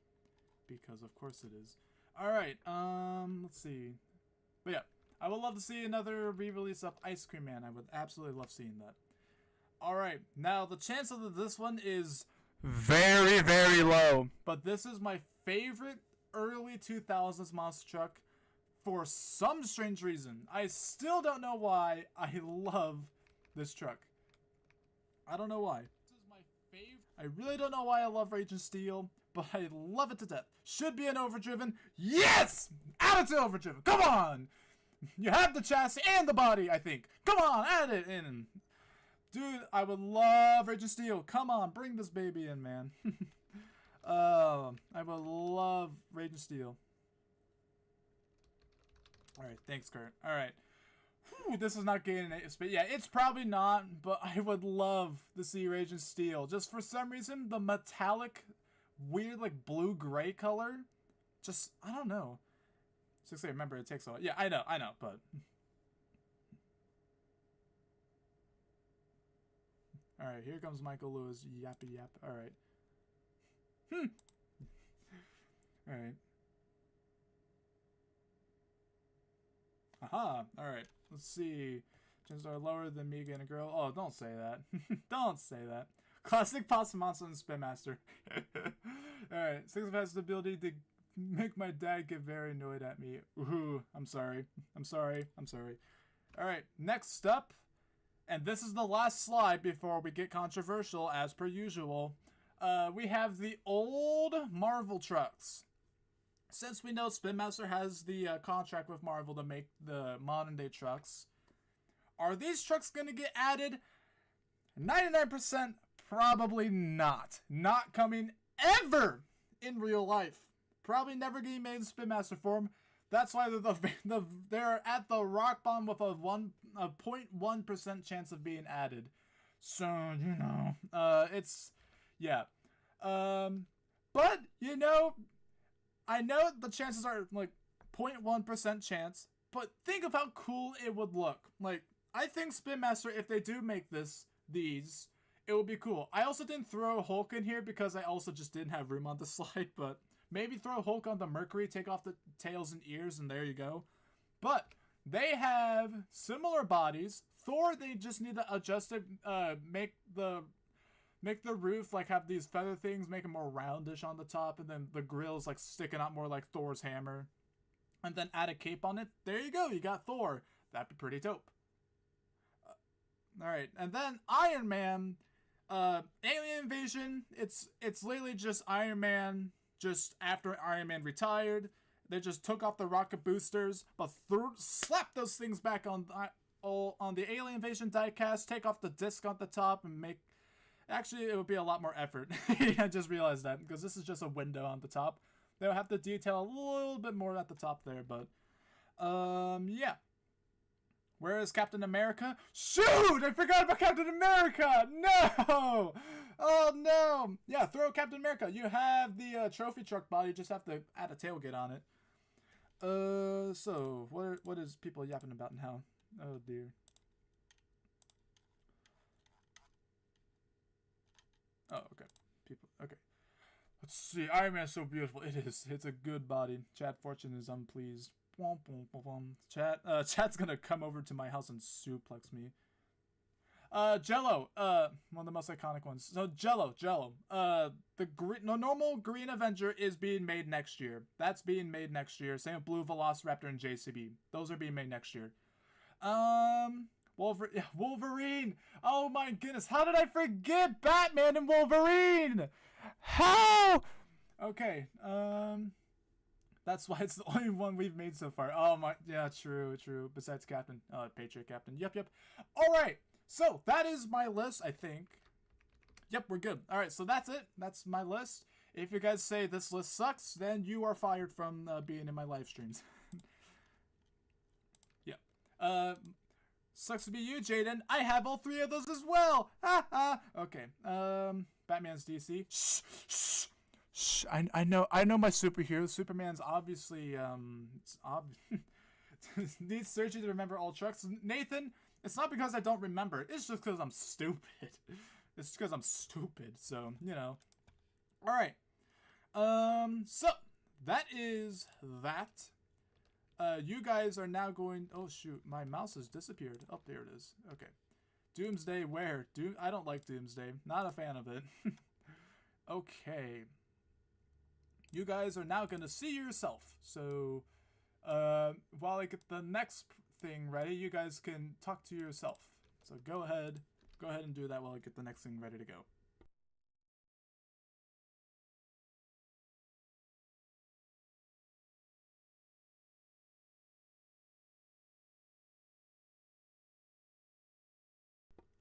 Because of course it is. Alright, let's see. But yeah, I would love to see another re-release of Ice Cream Man. I would absolutely love seeing that. Alright, now the chance of this one is very, very low. But this is my favorite early 2000s monster truck for some strange reason. I still don't know why I love this truck. I don't know why. This is my favorite. I really don't know why I love Raging Steel, but I love it to death. Should be an overdriven. Yes! Add it to overdriven. Come on! You have the chassis and the body, I think. Come on, add it in. Dude, I would love Raging Steel. Come on, bring this baby in, man. I would love Raging Steel. Alright, thanks, Kurt. Alright. This is not getting an 8, but yeah, it's probably not, but I would love to see Raging Steel. Just for some reason, the metallic, weird, like, blue-gray color, just, I don't know. 6, remember, it takes a while. Yeah, I know, but... Alright, here comes Michael Lewis. Yappy yap. Alright. Alright. Aha. Alright. Let's see. Chances are lower than me getting a girl. Oh, don't say that. Don't say that. Classic Pasta Monster and Spin Master. Alright. Six has the ability to make my dad get very annoyed at me. Ooh, I'm sorry. I'm sorry. I'm sorry. Alright. Next up. And this is the last slide before we get controversial, as per usual. We have the old Marvel trucks. Since we know Spin Master has the contract with Marvel to make the modern day trucks, are these trucks going to get added? 99% probably not. Not coming ever in real life. Probably never getting made in Spin Master form. That's why they're at the rock bottom with a 0.1% chance of being added. So, you know, it's, yeah. But, you know, I know the chances are like 0.1% chance, but think of how cool it would look. Like, I think Spin Master, if they do make these, it would be cool. I also didn't throw Hulk in here because I also just didn't have room on the slide, but maybe throw Hulk on the Mercury, take off the tails and ears, and there you go. But they have similar bodies. Thor, they just need to adjust it, make the roof like have these feather things, make it more roundish on the top, and then the grill's like sticking out more like Thor's hammer. And then add a cape on it. There you go, you got Thor. That'd be pretty dope. Alright, and then Iron Man, Alien Invasion, it's literally just Iron Man. Just after Iron Man retired, they just took off the rocket boosters, but slapped those things back on the Alien Invasion diecast, take off the disc on the top, and make... Actually, it would be a lot more effort. I just realized that, because this is just a window on the top. They'll have to detail a little bit more at the top there, but... yeah. Where is Captain America? Shoot! I forgot about Captain America! No! Oh, no! Yeah, throw Captain America. You have the trophy truck body. You just have to add a tailgate on it. So, what is people yapping about now? Oh, dear. Oh, okay. People, okay. Let's see. Iron Man is so beautiful. It is. It's a good body. Chad Fortune is unpleased. Chat's gonna come over to my house and suplex me. Jello, one of the most iconic ones. So Jello. The normal Green Avenger is being made next year. That's being made next year. Same with Blue Velociraptor and JCB. Those are being made next year. Wolverine. Oh my goodness, how did I forget Batman and Wolverine? How? Okay, that's why it's the only one we've made so far. Oh my, yeah, true. Besides Captain, Patriot Captain. Yep. All right, so that is my list, I think. Yep, we're good. All right, so that's it. That's my list. If you guys say this list sucks, then you are fired from being in my live streams. Yeah. Sucks to be you, Jaden. I have all three of those as well. Okay. Batman's DC. Shh. I know my superhero. Superman's obviously needs surgery to remember all trucks. Nathan, it's not because I don't remember. It's just because I'm stupid. It's because I'm stupid. So, you know. All right. So that is that. You guys are now going... Oh, shoot. My mouse has disappeared. Oh, there it is. Okay. Doomsday where? I don't like Doomsday. Not a fan of it. Okay. You guys are now going to see yourself. So, while I get the next thing ready, you guys can talk to yourself. So go ahead. Go ahead and do that while I get the next thing ready to go.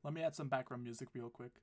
Let me add some background music real quick.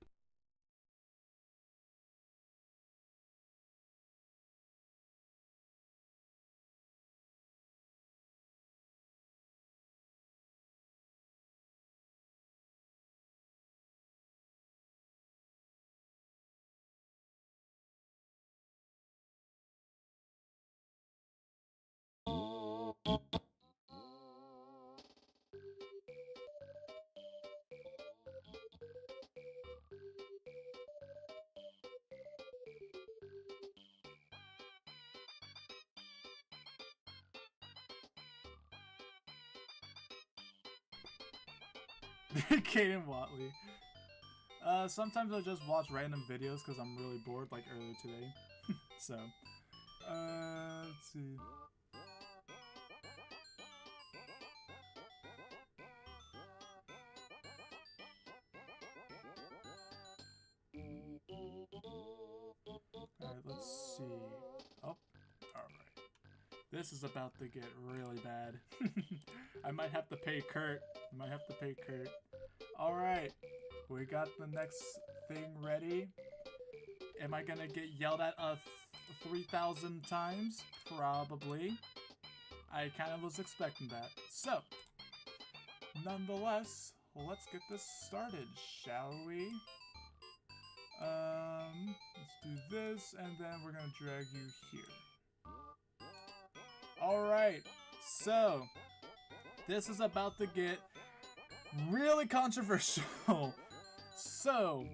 Caden Watley. Sometimes I just watch random videos because I'm really bored, like earlier today. So, let's see. Alright, let's see. Oh, alright. This is about to get really bad. I might have to pay Kurt. Alright, we got the next thing ready. Am I gonna get yelled at 3,000 times? Probably. I kind of was expecting that. So, nonetheless, let's get this started, shall we? Let's do this, and then we're gonna drag you here. Alright, so, this is about to get really controversial. So,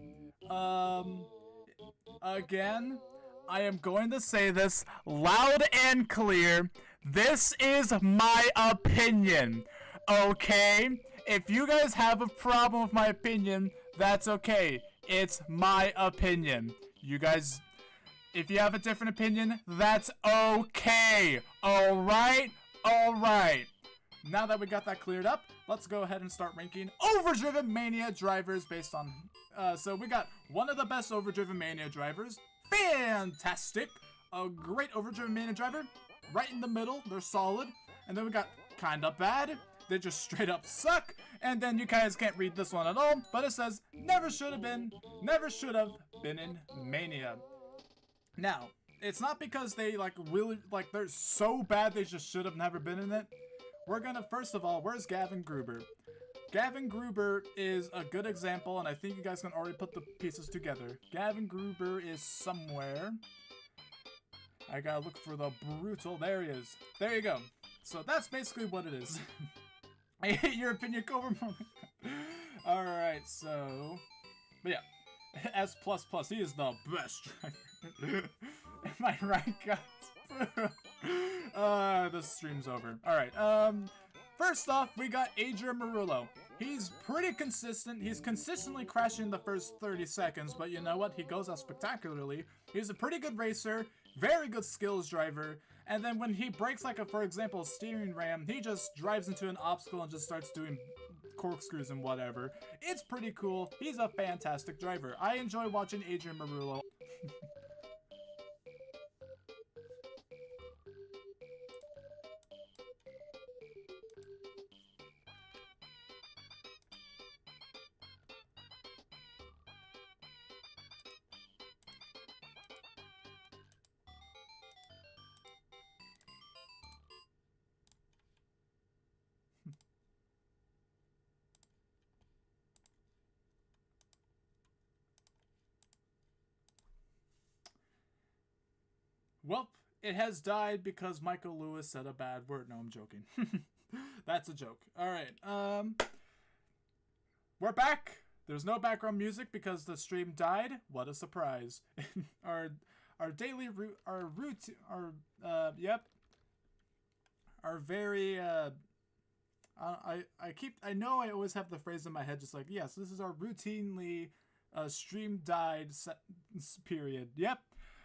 again, I am going to say this loud and clear. This is my opinion, okay? If you guys have a problem with my opinion, that's okay. It's my opinion. You guys, if you have a different opinion, that's okay. Alright? Alright. Now that we got that cleared up, let's go ahead and start ranking Overdriven Mania drivers based on... so we got one of the best Overdriven Mania drivers. Fantastic. A great Overdriven Mania driver. Right in the middle. They're solid. And then we got kinda bad. They just straight up suck. And then you guys can't read this one at all. But it says, never should have been in Mania. Now, it's not because they really, they're so bad they just should have never been in it. We're gonna, first of all, where's Gavin Gruber? Gavin Gruber is a good example, and I think you guys can already put the pieces together. Gavin Gruber is somewhere. I gotta look for the brutal, there he is. There you go. So that's basically what it is. I hate your opinion, Cobra. Alright, so... But yeah, S++, he is the best driver. Am I right, guys? The stream's over. Alright, first off, we got Adrien Ramirez. He's pretty consistent. He's consistently crashing the first 30 seconds, but you know what? He goes out spectacularly. He's a pretty good racer, very good skills driver, and then when he breaks, for example, a steering ram, he just drives into an obstacle and just starts doing corkscrews and whatever. It's pretty cool. He's a fantastic driver. I enjoy watching Adrien Ramirez. Well, it has died because Michael Lewis said a bad word. No, I'm joking. That's a joke. Alright, we're back. There's no background music because the stream died. What a surprise. Our daily very, I know I always have the phrase in my head just like, yes, this is our routinely, stream died period. Yep.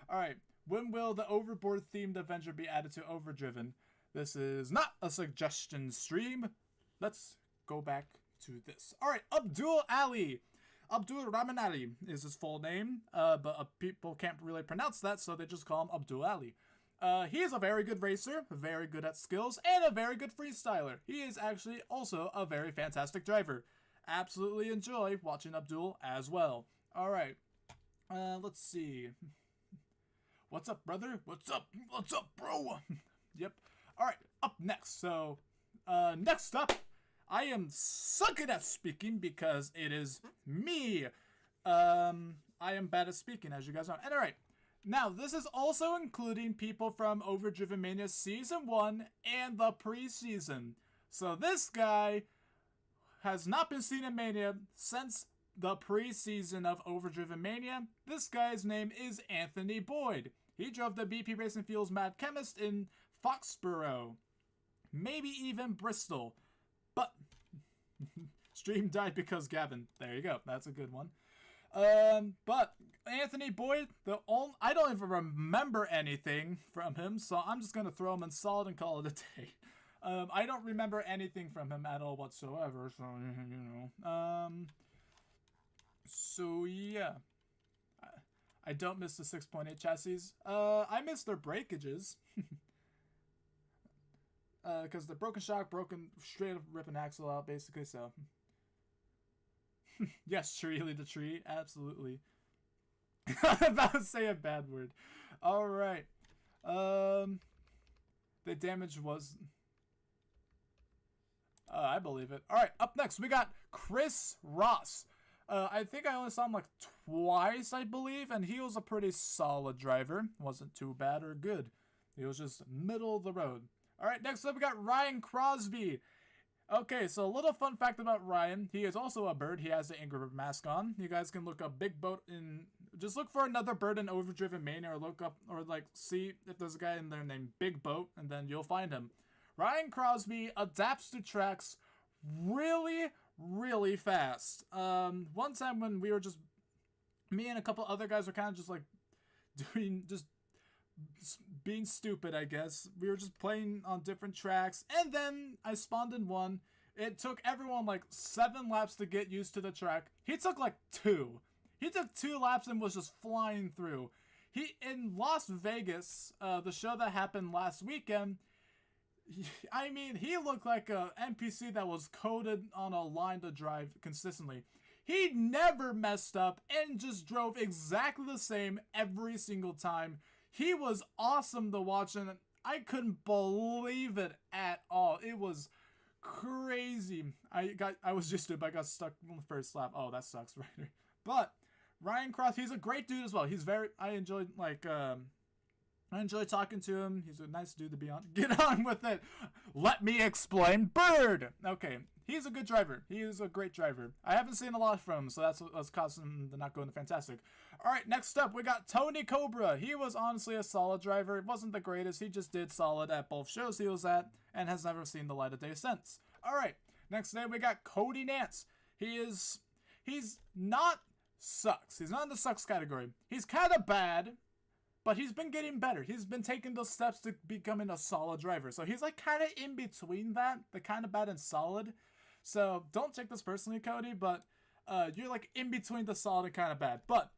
Alright. When will the Overboard themed Avenger be added to Overdriven? This is not a suggestion stream. Let's go back to this. Alright, Abdul Ali. Abdul Raminali is his full name, but people can't really pronounce that, so they just call him Abdul Ali. He is a very good racer, very good at skills, and a very good freestyler. He is actually also a very fantastic driver. Absolutely enjoy watching Abdul as well. Alright, let's see. What's up, brother? What's up? What's up, bro? Yep. Alright, up next. So, next up, I am sucking at speaking because it is me. I am bad at speaking, as you guys know. And alright, now this is also including people from Overdriven Mania Season 1 and the preseason. So this guy has not been seen in Mania since the preseason of Overdriven Mania. This guy's name is Anthony Boyd. He drove the BP Racing Fuels Mad Chemist in Foxborough. Maybe even Bristol. But Stream died because Gavin. There you go. That's a good one. But Anthony Boyd, I don't even remember anything from him, so I'm just gonna throw him in solid and call it a day. I don't remember anything from him at all whatsoever, so you know. So yeah, I don't miss the 6.8 chassis. I miss their breakages. Because the broken shock, straight up ripping axle out, basically, so. Yes, Shirley the tree, absolutely. I'm about to say a bad word. Alright. The damage was... I believe it. Alright, up next, we got Chris Ross. I think I only saw him like twice, I believe, and he was a pretty solid driver. Wasn't too bad or good. He was just middle of the road. Alright, next up we got Ryan Crosby. Okay, so a little fun fact about Ryan. He is also a bird. He has the Angry Bird mask on. You guys can look up Big Boat in... Just look for another bird in Overdriven Mania, or look up, or like see if there's a guy in there named Big Boat, and then you'll find him. Ryan Crosby adapts to tracks really, really fast. One time when we were just... Me and a couple other guys were kind of just like doing... just being stupid, I guess. We were just playing on different tracks, and then I spawned in one. It took everyone like 7 laps to get used to the track. He took like 2. He took 2 laps and was just flying through. He in Las Vegas, the show that happened last weekend, he looked like a NPC that was coded on a line to drive consistently. He never messed up and just drove exactly the same every single time. He was awesome to watch, and I couldn't believe it at all. It was crazy. I was just stupid. I got stuck on the first lap. Oh, that sucks, right? But Ryan Cross, he's a great dude as well. I enjoyed talking to him. He's a nice dude to be on. Get on with it. Let me explain. Bird. Okay, he's a good driver. He is a great driver. I haven't seen a lot from him, so that's what's causing him to not go into Fantastic. All right, next up, we got Tony Cobra. He was honestly a solid driver. It wasn't the greatest. He just did solid at both shows he was at and has never seen the light of day since. All right, next day we got Cody Nance. He's not sucks. He's not in the sucks category. He's kind of bad, but he's been getting better. He's been taking those steps to becoming a solid driver. So he's like kind of in between that, the kind of bad and solid. So don't take this personally, Cody, but you're like in between the solid and kind of bad. But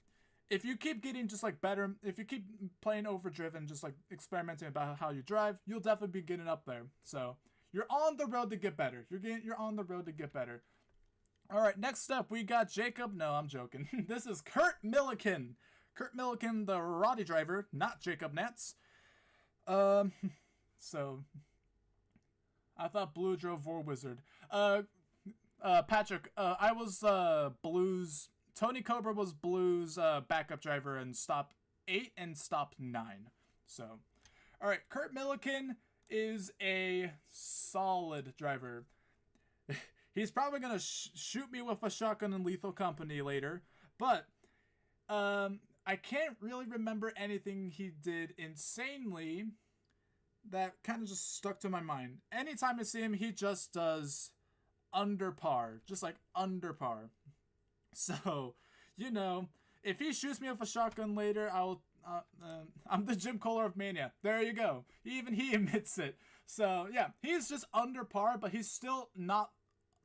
if you keep getting just like better, if you keep playing Overdriven, just like experimenting about how you drive, you'll definitely be getting up there. So you're on the road to get better. You're on the road to get better. All right, next up we got Jacob. No, I'm joking. This is Kurt Milliken. Kurt Milliken, the Roddy driver, not Jacob Nance. So I thought Blue drove War Wizard. Patrick, I was Blue's. Tony Cobra was Blue's backup driver in stop 8 and stop 9. So, all right, Kurt Milliken is a solid driver. He's probably gonna shoot me with a shotgun in Lethal Company later, but I can't really remember anything he did insanely that kind of just stuck to my mind. Anytime I see him, he just does under par, just like under par. So, you know, if he shoots me with a shotgun later, I'm the Jim Kohler of Mania. There you go. Even he admits it. So, yeah, he's just under par, but he's still not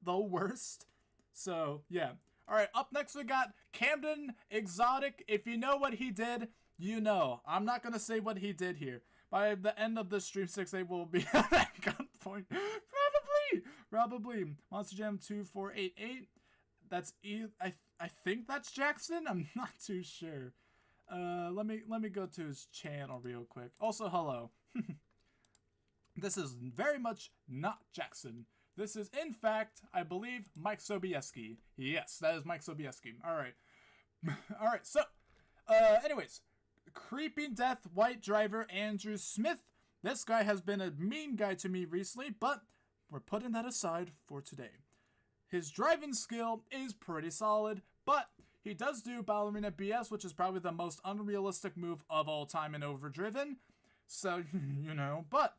the worst. So, yeah. All right, up next we got Camden Exotic. If you know what he did, you know. I'm not going to say what he did here. By the end of the stream, 6-8 will be at gunpoint. Probably. Monster Jam 2488. That's I think that's Jackson. I'm not too sure. Let me go to his channel real quick. Also, hello. This is very much not Jackson. This is, in fact, I believe, Mike Sobieski. Yes, that is Mike Sobieski. All right. All right, so, anyways, Creeping Death White driver Andrew Smith. This guy has been a mean guy to me recently, but we're putting that aside for today. His driving skill is pretty solid, but he does do Ballerina BS, which is probably the most unrealistic move of all time in Overdriven. So, you know, but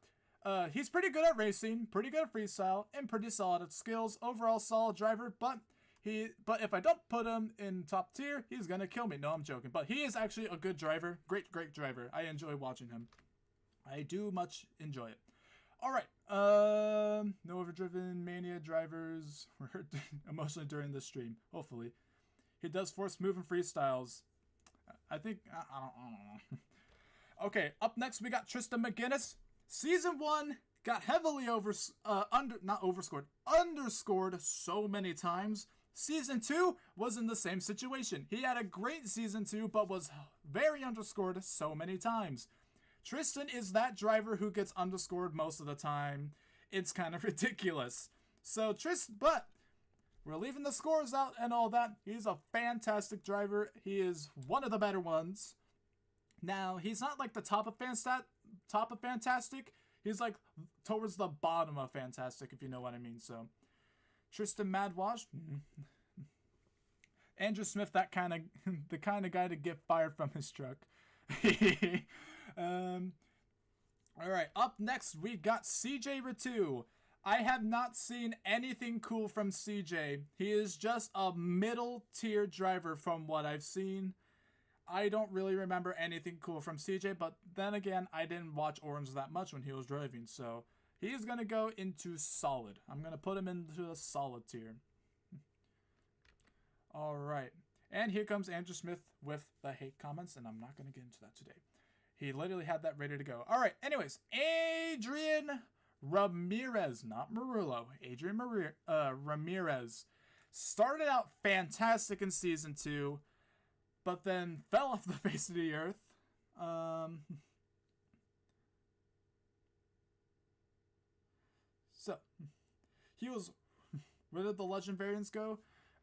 He's pretty good at racing, pretty good at freestyle, and pretty solid at skills. Overall, solid driver, but if I don't put him in top tier, he's gonna kill me. No, I'm joking. But he is actually a good driver. Great driver. I enjoy watching him. I do much enjoy it. All right. No overdriven Mania drivers were hurt emotionally during the stream. Hopefully, he does force move and freestyles. I think I don't know. Okay. Up next, we got Tristan McGinnis. Season 1 got heavily underscored so many times. Season 2 was in the same situation. He had a great season 2, but was very underscored so many times. Tristan is that driver who gets underscored most of the time. It's kind of ridiculous. So but we're leaving the scores out and all that. He's a fantastic driver. He is one of the better ones. Now, he's not like the top of fantastic. He's like towards the bottom of fantastic, if you know what I mean. So, Tristan Madwash, Andrew Smith, the kind of guy to get fired from his truck. All right, up next we got CJ Ratu. I have not seen anything cool from CJ. He is just a middle tier driver from what I've seen. I don't really remember anything cool from CJ, but then again, I didn't watch Orange that much when he was driving, so he's going to go into solid. I'm going to put him into a solid tier. All right. And here comes Andrew Smith with the hate comments, and I'm not going to get into that today. He literally had that ready to go. All right. Anyways, Adrien Ramirez, not Marullo. Adrien Ramirez started out fantastic in Season 2, but then fell off the face of the earth. So, he was... Where did the Legend variants go?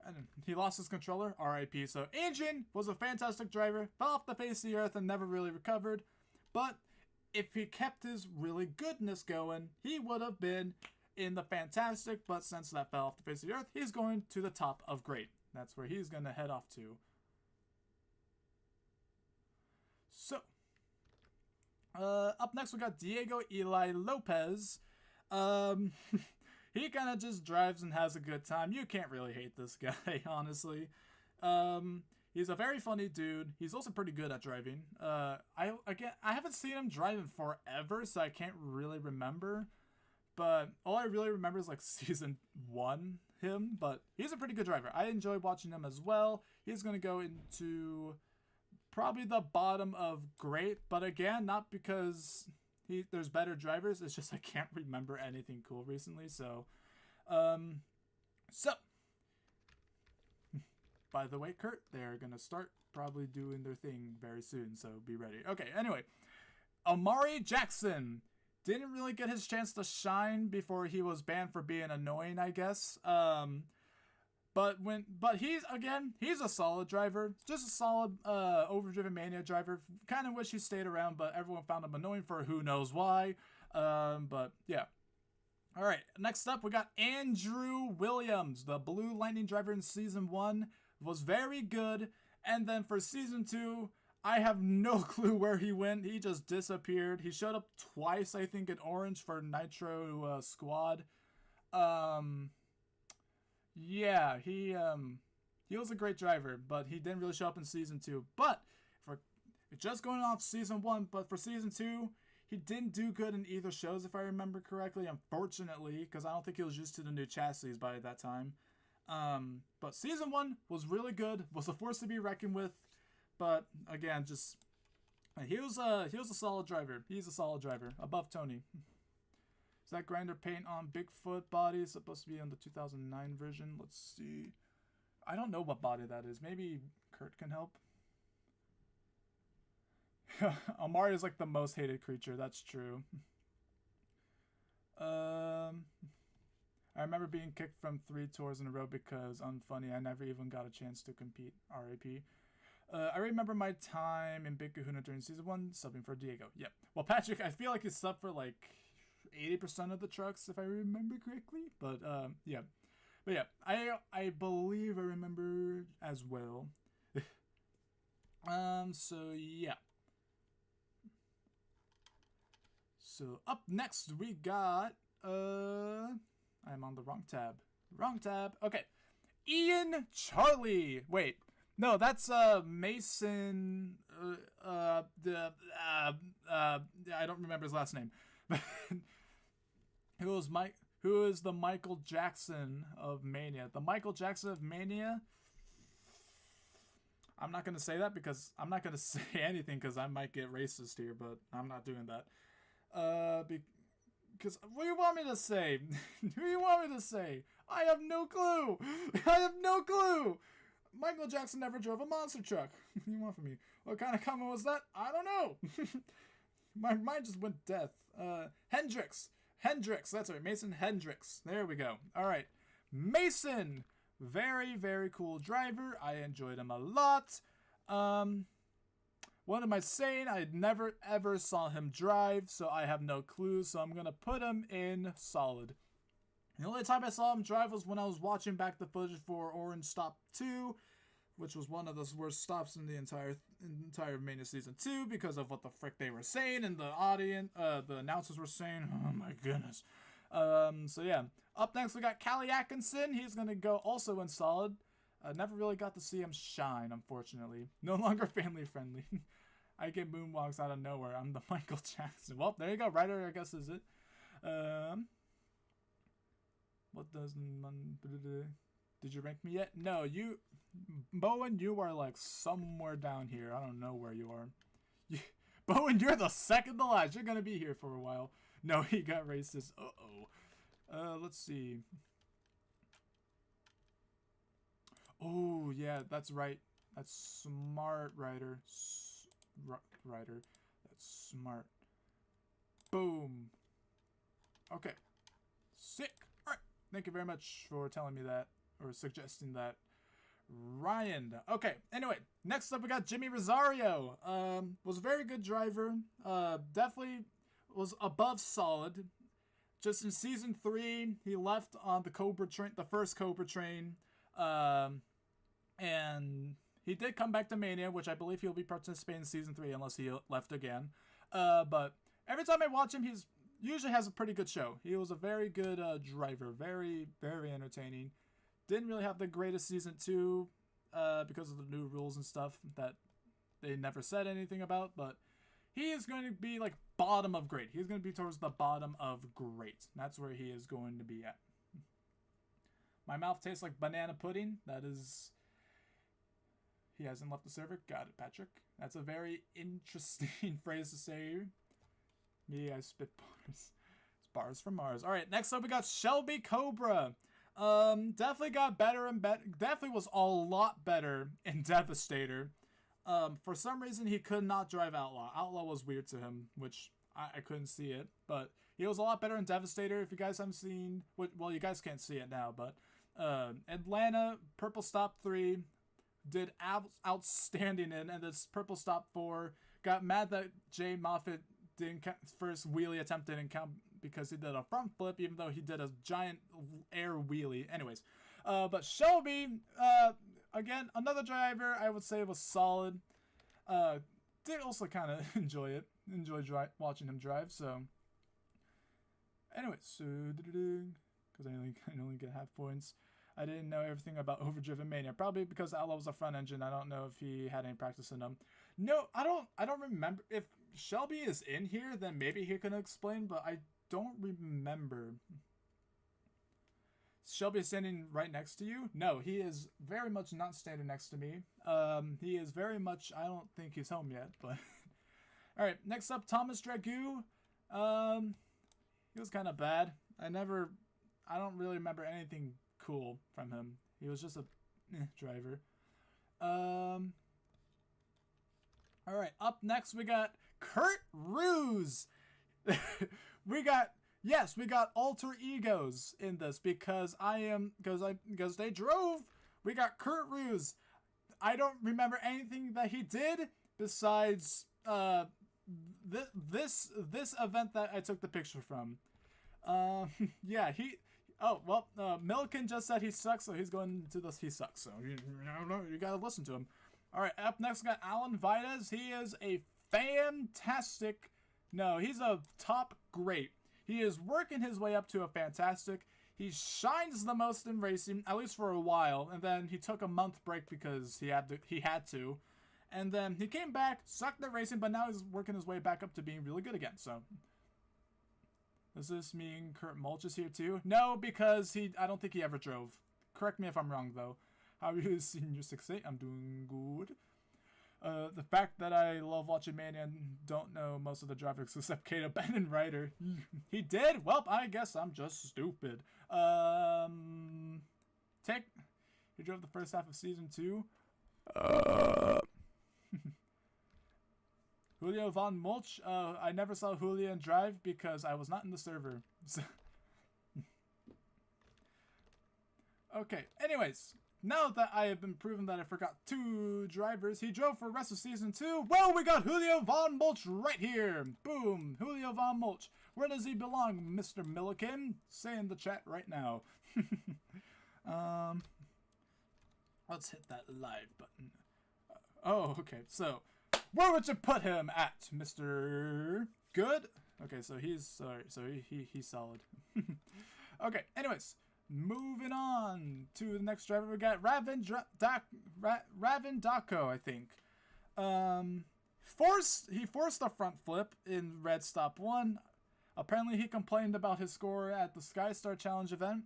And he lost his controller, RIP. So Adrien was a fantastic driver, fell off the face of the earth and never really recovered. But if he kept his really goodness going, he would have been in the fantastic. But since that fell off the face of the earth, he's going to the top of great. That's where he's going to head off to. So, up next we got Diego Eli Lopez. He kind of just drives and has a good time. You can't really hate this guy, honestly. He's a very funny dude. He's also pretty good at driving. I haven't seen him drive in forever, so I can't really remember. But all I really remember is like Season 1 him. But he's a pretty good driver. I enjoy watching him as well. He's going to go into probably the bottom of great. But again, not because... there's better drivers. It's just I can't remember anything cool recently. So, by the way, Kurt, they're gonna start probably doing their thing very soon. So be ready. Okay. Anyway, Amari Jackson didn't really get his chance to shine before he was banned for being annoying, I guess. But he's a solid driver, just a solid overdriven Mania driver. Kind of wish he stayed around, but everyone found him annoying for who knows why. But yeah. All right, next up we got Andrew Williams, the Blue Lightning driver in Season 1, was very good, and then for Season 2, I have no clue where he went. He just disappeared. He showed up twice, I think, in Orange for Nitro Squad. Yeah, he was a great driver, but he didn't really show up in Season 2. But for just going off Season 1, but for Season 2, he didn't do good in either shows, if I remember correctly, unfortunately, because I don't think he was used to the new chassis by that time. But Season 1 was really good, was a force to be reckoned with, but again, just he was a solid driver. He's a solid driver, above Tony. Is that grinder paint on Bigfoot body? It's supposed to be on the 2009 version. Let's see. I don't know what body that is. Maybe Kurt can help. Amari is like the most hated creature. That's true. I remember being kicked from 3 tours in a row because unfunny. I never even got a chance to compete. RIP. I remember my time in Big Kahuna during Season 1 subbing for Diego. Yep. Well, Patrick, I feel like he subbed for like 80% of the trucks, if I remember correctly. But yeah. But yeah, I believe I remember as well. So yeah. So up next we got I'm on the wrong tab. Wrong tab. Okay. Ian Charlie. Wait. No, that's Mason I don't remember his last name. Who is the Michael Jackson of Mania? The Michael Jackson of Mania? I'm not going to say that because I'm not going to say anything because I might get racist here, but I'm not doing that. Because what do you want me to say? Who do you want me to say? I have no clue. I have no clue. Michael Jackson never drove a monster truck. What do you want from me? What kind of comment was that? I don't know. My mind just went deaf. Hendrix, that's right. Mason Hendrix. There we go. All right. Mason. Very, very cool driver. I enjoyed him a lot. What am I saying? I never ever saw him drive, so I have no clue. So I'm going to put him in solid. The only time I saw him drive was when I was watching back the footage for Orange Stop 2, which was one of the worst stops in the entire Mania Season 2 because of what the frick they were saying and the audience, the announcers were saying. Oh my goodness. So yeah. Up next we got Callie Atkinson. He's going to go also in solid. Never really got to see him shine, unfortunately. No longer family friendly. I get moonwalks out of nowhere. I'm the Michael Jackson. Well, there you go. Ryder, I guess, is it. What does... Did you rank me yet? No, you... Bowen, you are like somewhere down here. I don't know where you are. Bowen, you're the second to last. You're going to be here for a while. No, he got racist. Uh-oh. Let's see. Oh, yeah, that's right. That's smart, Ryder. Ryder. That's smart. Boom. Okay. Sick. All right. Thank you very much for telling me that, or suggesting that. Ryan. Okay, anyway, next up we got Jimmy Rosario. Was a very good driver. Definitely was above solid. Just in Season 3, he left on the Cobra train, the first Cobra train. And he did come back to Mania, which I believe he'll be participating in Season 3 unless he left again. But every time I watch him, he's usually has a pretty good show. He was a very good driver. Very, very entertaining. Didn't really have the greatest Season 2 because of the new rules and stuff that they never said anything about. But he is going to be like bottom of great. He's going to be towards the bottom of great. That's where he is going to be at. My mouth tastes like banana pudding. That is... He hasn't left the server. Got it, Patrick. That's a very interesting phrase to say. Me, I spit bars. It's bars from Mars. Alright, next up we got Shelby Cobra. Definitely got better and better. Definitely was a lot better in Devastator. For some reason, he could not drive Outlaw. Outlaw was weird to him, which I couldn't see it. But he was a lot better in Devastator. If you guys haven't seen... Well, you guys can't see it now, but... Atlanta, Purple Stop 3... did outstanding in, and this Purple Stop 4 got mad that Jay Moffitt didn't first wheelie attempt didn't count because he did a front flip, even though he did a giant air wheelie. Anyways, but Shelby, again, another driver I would say was solid. Did also kind of enjoy watching him drive. So, anyways, so because I only get half points. I didn't know everything about Overdriven Mania. Probably because Outlaw was a front engine. I don't know if he had any practice in them. No, I don't remember. If Shelby is in here, then maybe he can explain, but I don't remember. Shelby is standing right next to you? No, he is very much not standing next to me. He is very much, I don't think he's home yet, but... Alright, next up, Thomas Dragoo. He was kind of bad. I don't really remember anything cool from him. He was just a driver. Alright, up next we got Kurt Ruse. we got alter egos in this because they drove. We got Kurt Ruse. I don't remember anything that he did besides this event that I took the picture from. Yeah, Milliken just said he sucks, so he's going to this. He sucks, so you gotta listen to him. All right, up next we got Alan Vides. He is a fantastic No, he's a top great. He is working his way up to a fantastic. He shines the most in racing, at least for a while, and then he took a month break because he had to. And then he came back, sucked at racing, but now he's working his way back up to being really good again. So, does this mean Kurt Mulch is here too? No, because I don't think he ever drove. Correct me if I'm wrong, though. How are you, Senior 6'8"? I'm doing good. The fact that I love watching Mania and don't know most of the drivers except Kato, Ben, and Ryder. He did? Well, I guess I'm just stupid. He drove the first half of season 2. Julio Von Mulch. I never saw Julian drive because I was not in the server. Okay, anyways. Now that I have been proven that I forgot 2 drivers, he drove for the rest of season 2. Well, we got Julio Von Mulch right here. Boom. Julio Von Mulch. Where does he belong, Mr. Milliken? Say in the chat right now. Let's hit that live button. Oh, okay. So, where would you put him at, Mr. Good? Okay, so he's sorry. So he's solid. Okay. Anyways, moving on to the next driver. We got Ravindaco, I think. He forced a front flip in Red Stop 1. Apparently, he complained about his score at the Sky Star Challenge event.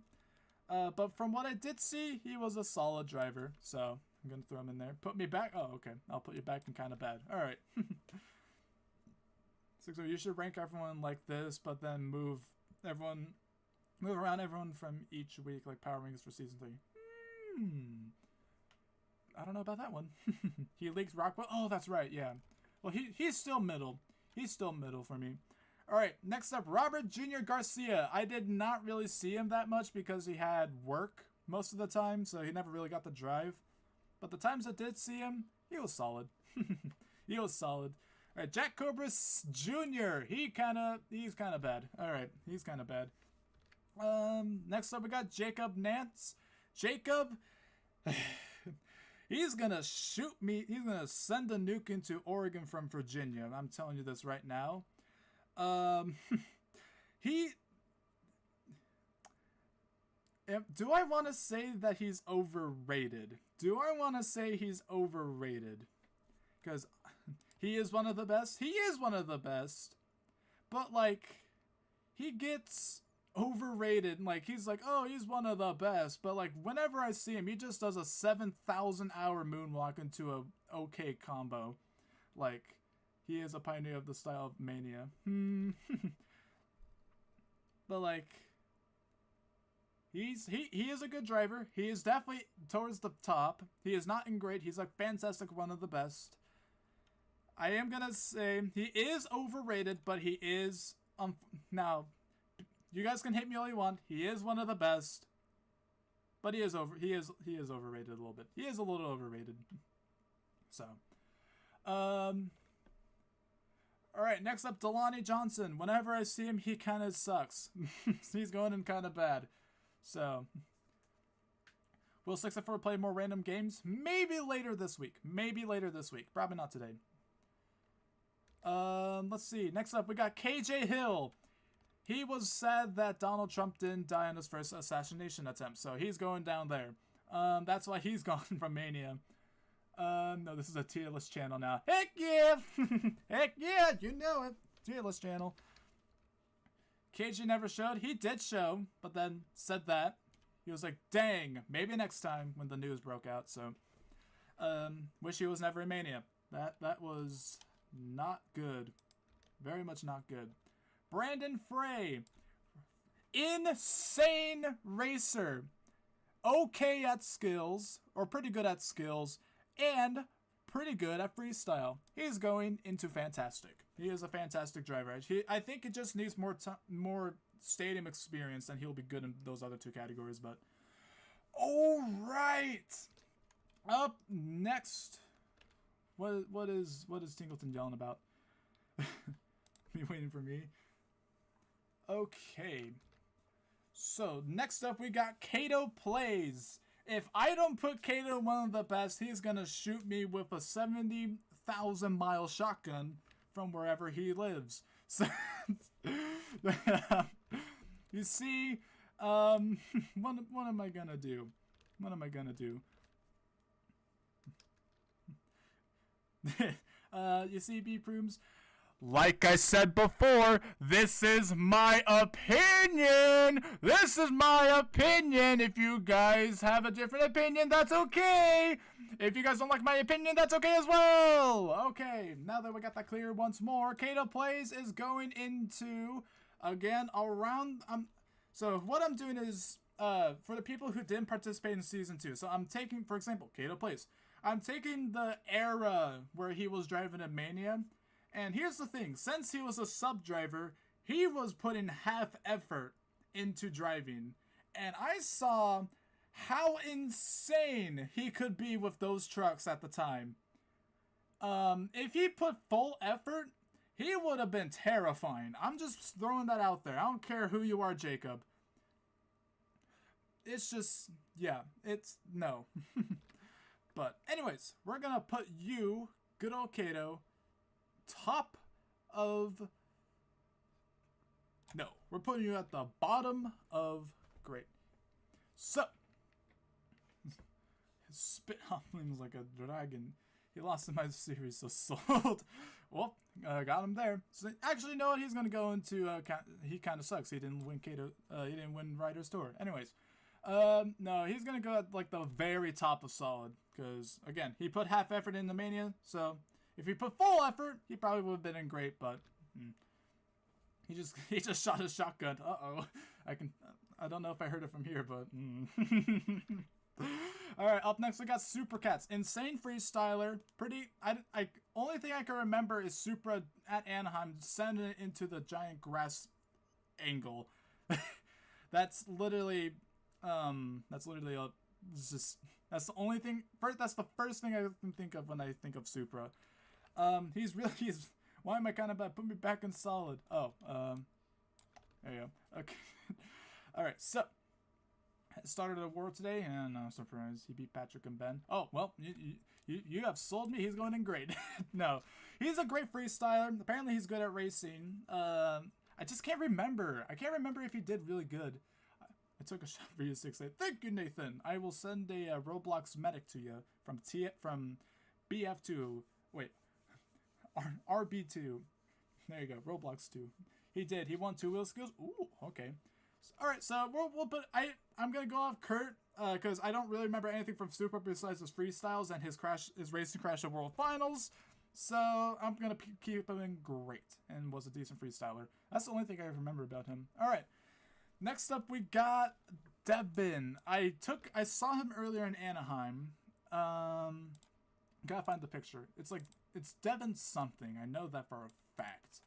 But from what I did see, he was a solid driver. So, I'm going to throw him in there. Put me back. Oh, okay. I'll put you back in kind of bad. All right. So you should rank everyone like this, but then move around everyone from each week, like Power Rankings for Season 3. I don't know about that one. He leaked Rockwell. Oh, that's right, yeah. Well, he's still middle. He's still middle for me. All right, next up, Robert Jr. Garcia. I did not really see him that much because he had work most of the time, so he never really got to drive. But the times I did see him, he was solid. He was solid. All right, Jack Cobras Jr. He's kind of bad. All right, he's kind of bad. Next up we got Jacob Nance. Jacob, he's gonna shoot me. He's gonna send a nuke into Oregon from Virginia. I'm telling you this right now. Do I want to say that he's overrated? Do I want to say he's overrated? Because he is one of the best. He is one of the best. But, like, he gets overrated. Like, he's like, oh, he's one of the best. But, like, whenever I see him, he just does a 7,000-hour moonwalk into a okay combo. Like, he is a pioneer of the style of Mania. But, like, he is a good driver. He is definitely towards the top. He is not in great. He's a fantastic, one of the best. I am gonna say he is overrated, but he is now. You guys can hate me all you want. He is one of the best, but he is overrated a little bit. He is a little overrated. So, all right. Next up, Delaney Johnson. Whenever I see him, he kind of sucks. He's going in kind of bad. So, will 64 play more random games? Maybe later this week. Maybe later this week. Probably not today. Let's see. Next up, we got KJ Hill. He was sad that Donald Trump didn't die in his first assassination attempt, so he's going down there. That's why he's gone from Mania. No, this is a tier list channel now. Heck yeah! Heck yeah! You know it. Tier list channel. KJ never showed. He did show, but then said that. He was like, dang, maybe next time when the news broke out, so. Wish he was never in Mania. That was not good. Very much not good. Brandon Frey. Insane racer. Okay at skills, or pretty good at skills, and pretty good at freestyle. He's going into fantastic. He is a fantastic driver. I think it just needs more stadium experience, and he'll be good in those other 2 categories. But all right, up next, what is Tinkleten yelling about? You waiting for me? Okay. So next up, we got Kato Plays. If I don't put Kato one of the best, he's gonna shoot me with a 70,000-mile shotgun from wherever he lives. So, you see, what am I gonna do? What am I gonna do? You see, B-Prooms? Like I said before, this is my opinion! This is my opinion! If you guys have a different opinion, that's okay! If you guys don't like my opinion, that's okay as well! Okay, now that we got that clear once more, Gator Plays is going into, again, around... So what I'm doing is, for the people who didn't participate in Season 2, so I'm taking, for example, Gator Plays. I'm taking the era where he was driving a Mania. And here's the thing, since he was a sub-driver, he was putting half effort into driving. And I saw how insane he could be with those trucks at the time. If he put full effort, he would have been terrifying. I'm just throwing that out there. I don't care who you are, Jacob. It's just, yeah, it's, no. But anyways, we're gonna put you, good old Kato, top of... No, we're putting you at the bottom of great. So, his spit hopping was like a dragon. He lost in my series, so sold. Well, got him there. So actually, you know what? He's gonna go into. He kind of sucks. He didn't win Kato. He didn't win Rider's Tour. Anyways, no, he's gonna go at like the very top of solid because again, he put half effort in the Mania. So if he put full effort, he probably would have been in great. But he just shot his shotgun. I don't know if I heard it from here, but. Alright, up next we got Super Cats. Insane freestyler. Only thing I can remember is Supra at Anaheim sending it into the giant grass angle. That's literally that's the only thing that's the first thing I can think of when I think of Supra. Why am I kind of bad? Put me back in solid. Oh, there you go. Okay. Alright, so started a war today, and I'm surprised he beat Patrick and Ben. Oh, well, you have sold me. He's going in great. No, he's a great freestyler. Apparently, he's good at racing. I just can't remember. I can't remember if he did really good. I took a shot for you, 6-8. Thank you, Nathan. I will send a Roblox medic to you from BF2. Wait, RB2. There you go, Roblox 2. He did. He won 2 wheel skills. Ooh, okay. Alright, so we'll put I'm gonna go off Kurt because I don't really remember anything from Super besides his freestyles and his racing crash at World Finals. So I'm gonna keep him in great and was a decent freestyler. That's the only thing I remember about him. Alright, next up we got Devin. I saw him earlier in Anaheim. Gotta find the picture. It's Devin something. I know that for a fact.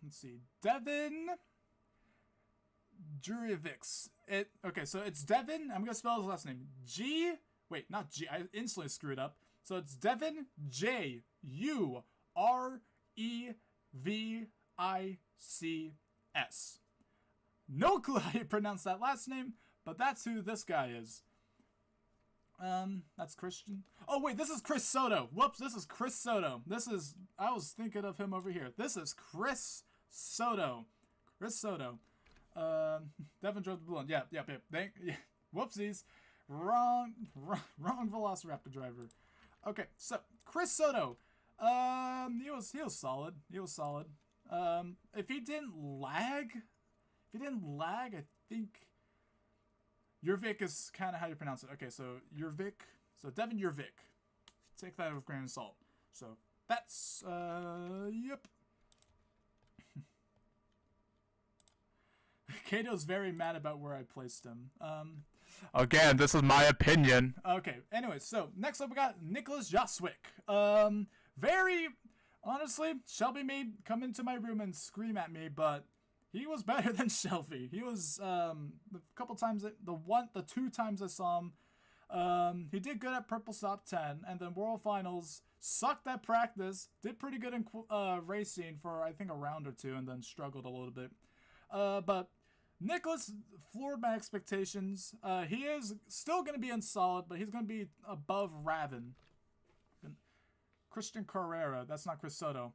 Let's see, Devin Jurevix. Okay, so it's Devin. I'm gonna spell his last name. Not G. I instantly screwed up. So it's Devin Jurevics. No clue how you pronounce that last name, but that's who this guy is. That's Christian. Oh wait, this is Chris Soto. Whoops, this is Chris Soto. I was thinking of him over here. This is Chris Soto. Chris Soto. Devin drove the balloon. Yeah. Whoopsies. Wrong Velociraptor driver. Okay, so Chris Soto. He was solid. He was solid. If he didn't lag, I think Jurevix is kind of how you pronounce it. Okay, so Jurevix. So Devin Jurevix. Take that with a grain of salt. So that's yep. Kato's very mad about where I placed him. Again, this is my opinion. Okay, anyways, so next up we got Nicholas Joswick. Very, honestly, Shelby may come into my room and scream at me, but he was better than Shelby. He was, the couple times, the 2 times I saw him, he did good at Purple Stop 10, and then World Finals, sucked at practice, did pretty good in racing for, I think, a round or 2, and then struggled a little bit. But Nicholas floored my expectations. He is still going to be in solid, but he's going to be above Raven. Christian Carrera. That's not Chris Soto.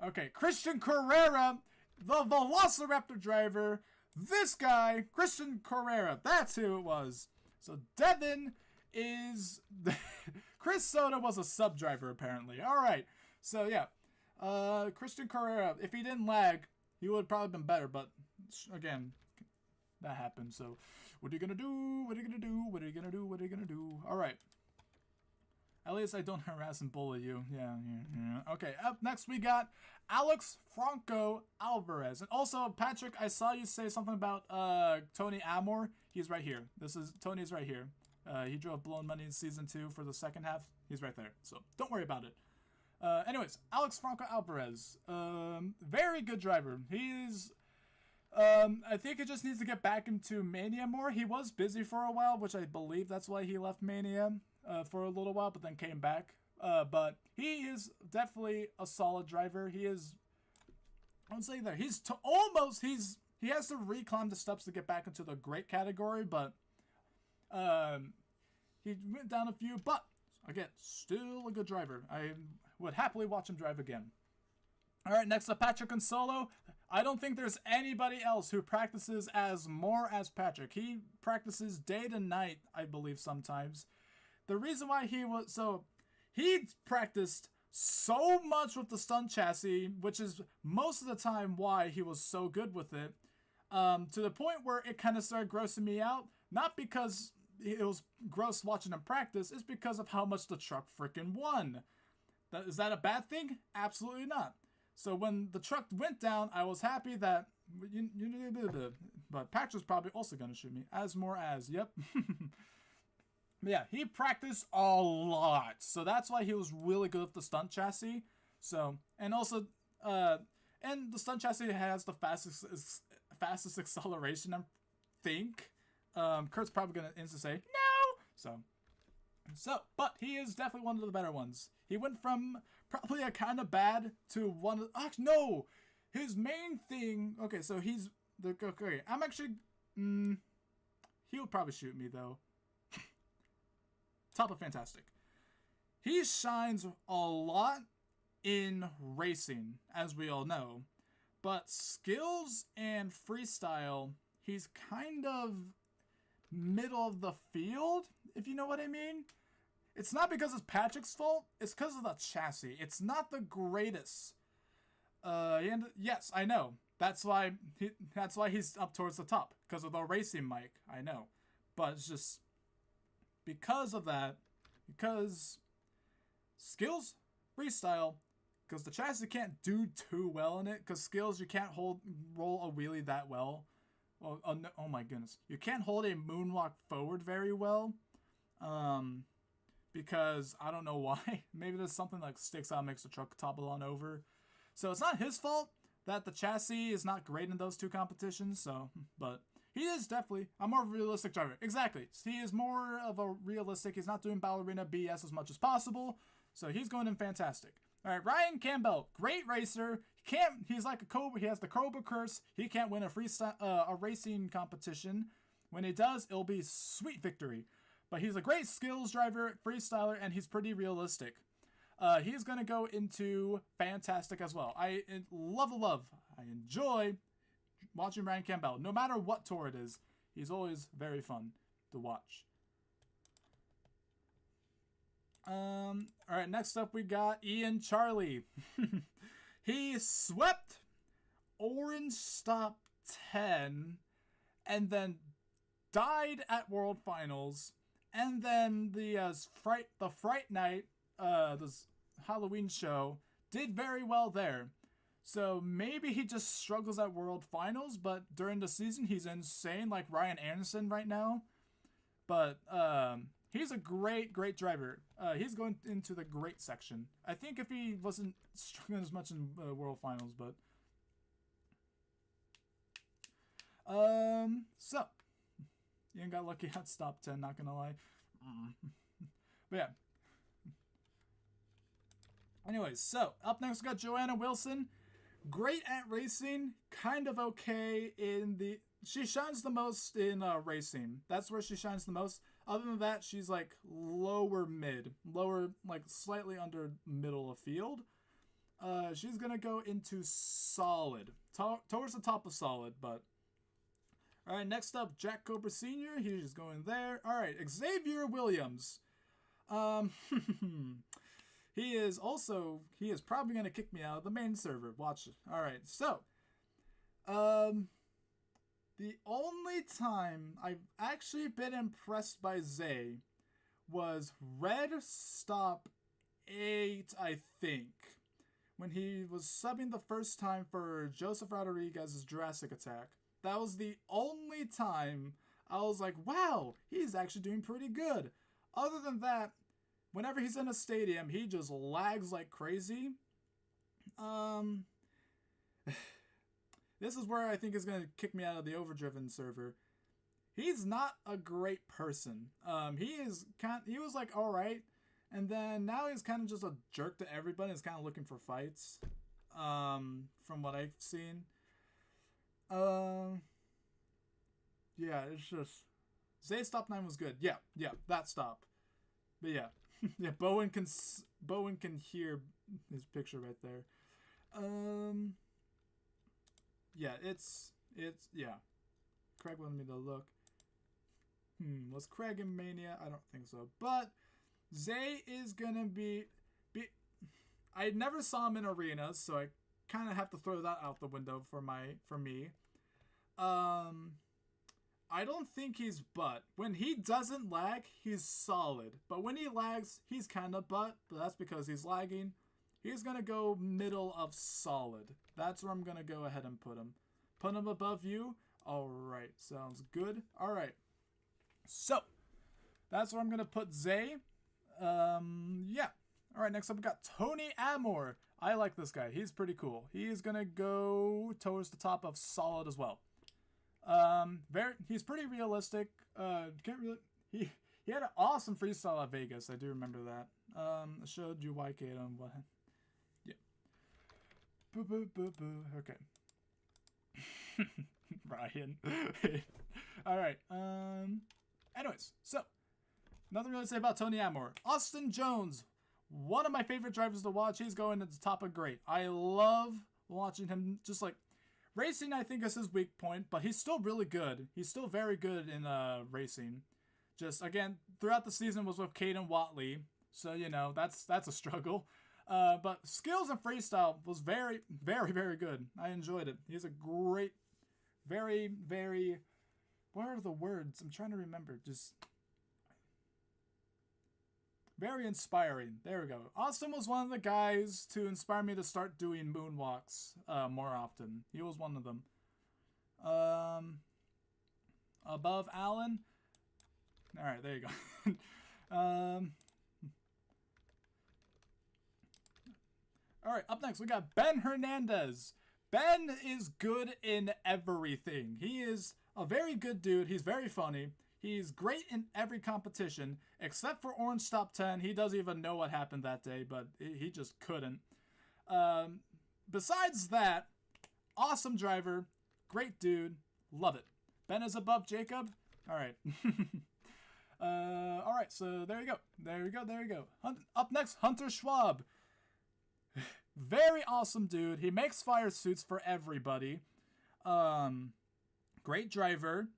Okay, Christian Carrera, the Velociraptor driver. This guy, Christian Carrera, that's who it was. So Devin is... Chris Soda was a sub-driver, apparently. Alright, so yeah. Christian Carrera, if he didn't lag, he would have probably been better, but again, that happened. So, what are you gonna do? What are you gonna do? What are you gonna do? What are you gonna do? Alright. At least I don't harass and bully you. Yeah. Okay, up next we got Alex Franco Alvarez. And also, Patrick, I saw you say something about Tony Amor. He's right here. Tony's right here. He drove Blown Money in Season 2 for the second half. He's right there. So, don't worry about it. Anyways, Alex Franco Alvarez. Very good driver. He's... I think he just needs to get back into Mania more. He was busy for a while, which I believe that's why he left Mania. For a little while, but then came back. But he is definitely a solid driver. He is, I would say that he has to reclimb the steps to get back into the great category, but he went down a few, but again, still a good driver. I would happily watch him drive again. All right, next up, Patrick Consolo. I don't think there's anybody else who practices as Patrick. He practices day to night, I believe, sometimes. The reason why he practiced so much with the stunt chassis, which is most of the time why he was so good with it, to the point where it kind of started grossing me out. Not because it was gross watching him practice, it's because of how much the truck freaking won. Is that a bad thing? Absolutely not. So when the truck went down, I was happy that... But Patrick's probably also going to shoot me. Yep. Yeah, he practiced a lot, so that's why he was really good with the stunt chassis. So, and also, and the stunt chassis has the fastest acceleration, I think. Kurt's probably gonna instantly say no. So, but he is definitely one of the better ones. He went from probably a kind of bad to one. No, his main thing. Okay, so he's the okay. I'm actually. He would probably shoot me though. Top of fantastic. He shines a lot in racing, as we all know. But skills and freestyle, he's kind of middle of the field, if you know what I mean. It's not because it's Patrick's fault, it's because of the chassis. It's not the greatest. And yes, I know. That's why he's up towards the top, because of the racing mic. I know. But it's just... because of that, because skills, freestyle, because the chassis can't do too well in it, because skills, you can't roll a wheelie that well. Well, oh my goodness. You can't hold a moonwalk forward very well, because I don't know why. Maybe there's something like sticks out, makes the truck topple on over. So it's not his fault that the chassis is not great in those two competitions, so, but... he is definitely a more realistic driver. Exactly. He is more of a realistic. He's not doing ballerina BS as much as possible. So he's going in fantastic. All right, Ryan Campbell, great racer. He's like a Cobra. He has the Cobra curse. He can't win a racing competition. When he does, it'll be sweet victory. But he's a great skills driver, freestyler, and he's pretty realistic. He's going to go into fantastic as well. I love. I enjoy watching Ryan Campbell, no matter what tour it is, he's always very fun to watch. Alright, next up we got Ian Charlie. He swept Orange Stop 10, and then died at World Finals, and then the Fright Night, this Halloween show, did very well there. So maybe he just struggles at World Finals, but during the season he's insane, like Ryan Anderson right now. But he's a great driver. He's going into the great section. I think if he wasn't struggling as much in World Finals, but so Ian got lucky at stop 10. Not gonna lie. But yeah. Anyways, so up next we got Joanna Wilson. Great at racing, kind of okay in the... she shines the most in racing. That's where she shines the most. Other than that, she's like lower mid. Lower, like slightly under middle of field. She's gonna go into solid. Towards the top of solid, but. Alright, next up, Jack Cobra Sr. He's going there. Alright, Xavier Williams. He is probably gonna kick me out of the main server. Watch it. Alright, so. The only time I've actually been impressed by Zay was Red Stop 8, I think. When he was subbing the first time for Joseph Rodriguez's Jurassic Attack. That was the only time I was like, wow, he's actually doing pretty good. Other than that, whenever he's in a stadium, he just lags like crazy. This is where I think is going to kick me out of the Overdriven server. He's not a great person. He was like alright, and then now he's kind of just a jerk to everybody. He's kind of looking for fights, from what I've seen. Yeah, it's just Zay's stop 9 was good. Yeah, that stop. But yeah, yeah, Bowen can hear his picture right there. Yeah, it's yeah. Craig wanted me to look. Was Craig in Mania? I don't think so. But Zay is gonna be. I never saw him in arenas, so I kind of have to throw that out the window for me. I don't think he's butt. When he doesn't lag, he's solid. But when he lags, he's kind of butt. But that's because he's lagging. He's going to go middle of solid. That's where I'm going to go ahead and put him. Put him above you. Alright, sounds good. Alright. So, that's where I'm going to put Zay. Yeah. Alright, next up we got Tony Amor. I like this guy. He's pretty cool. He's going to go towards the top of solid as well. He's pretty realistic. He had an awesome freestyle at Vegas. I do remember that. I showed you YK on what. Yeah. Boo boo boo boo. Okay. Ryan. All right. Anyways, so nothing really to say about Tony Amor. Austin Jones, one of my favorite drivers to watch. He's going to the top of great. I love watching him. Just like racing, I think is his weak point, but he's still really good. He's still very good in racing. Just again, throughout the season was with Caden Watley, so you know that's a struggle. But skills and freestyle was very, very, very good. I enjoyed it. He's a great, very, very. What are the words? I'm trying to remember. Just very inspiring. There we go. Austin was one of the guys to inspire me to start doing moonwalks more often. He was one of them. Above Allen. All right, there you go. All right, up next we got Ben Hernandez. Ben is good in everything. He is a very good dude. He's very funny. He's great in every competition, except for Orange Top 10. He doesn't even know what happened that day, but he just couldn't. Besides that, awesome driver, great dude, love it. Ben is above Jacob. All right. All right, so there you go. There you go. Up next, Hunter Schwab. Very awesome dude. He makes fire suits for everybody. Great driver.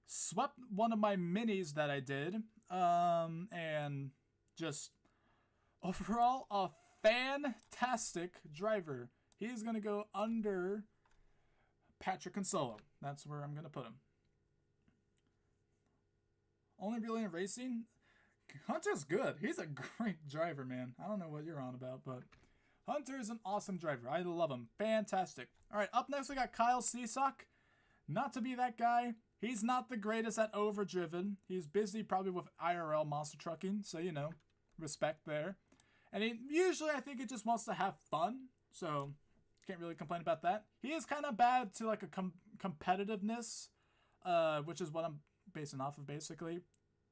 Swept one of my minis that I did. And just overall a fantastic driver. He's going to go under Patrick Consolo. That's where I'm going to put him. Only really in racing? Hunter's good. He's a great driver, man. I don't know what you're on about, but Hunter is an awesome driver. I love him. Fantastic. All right, up next we got Kyle Seasock. Not to be that guy. He's not the greatest at overdriven. He's busy probably with IRL monster trucking, so, you know, respect there. And usually I think he just wants to have fun, so can't really complain about that. He is kind of bad to, like, a competitiveness, which is what I'm basing off of, basically.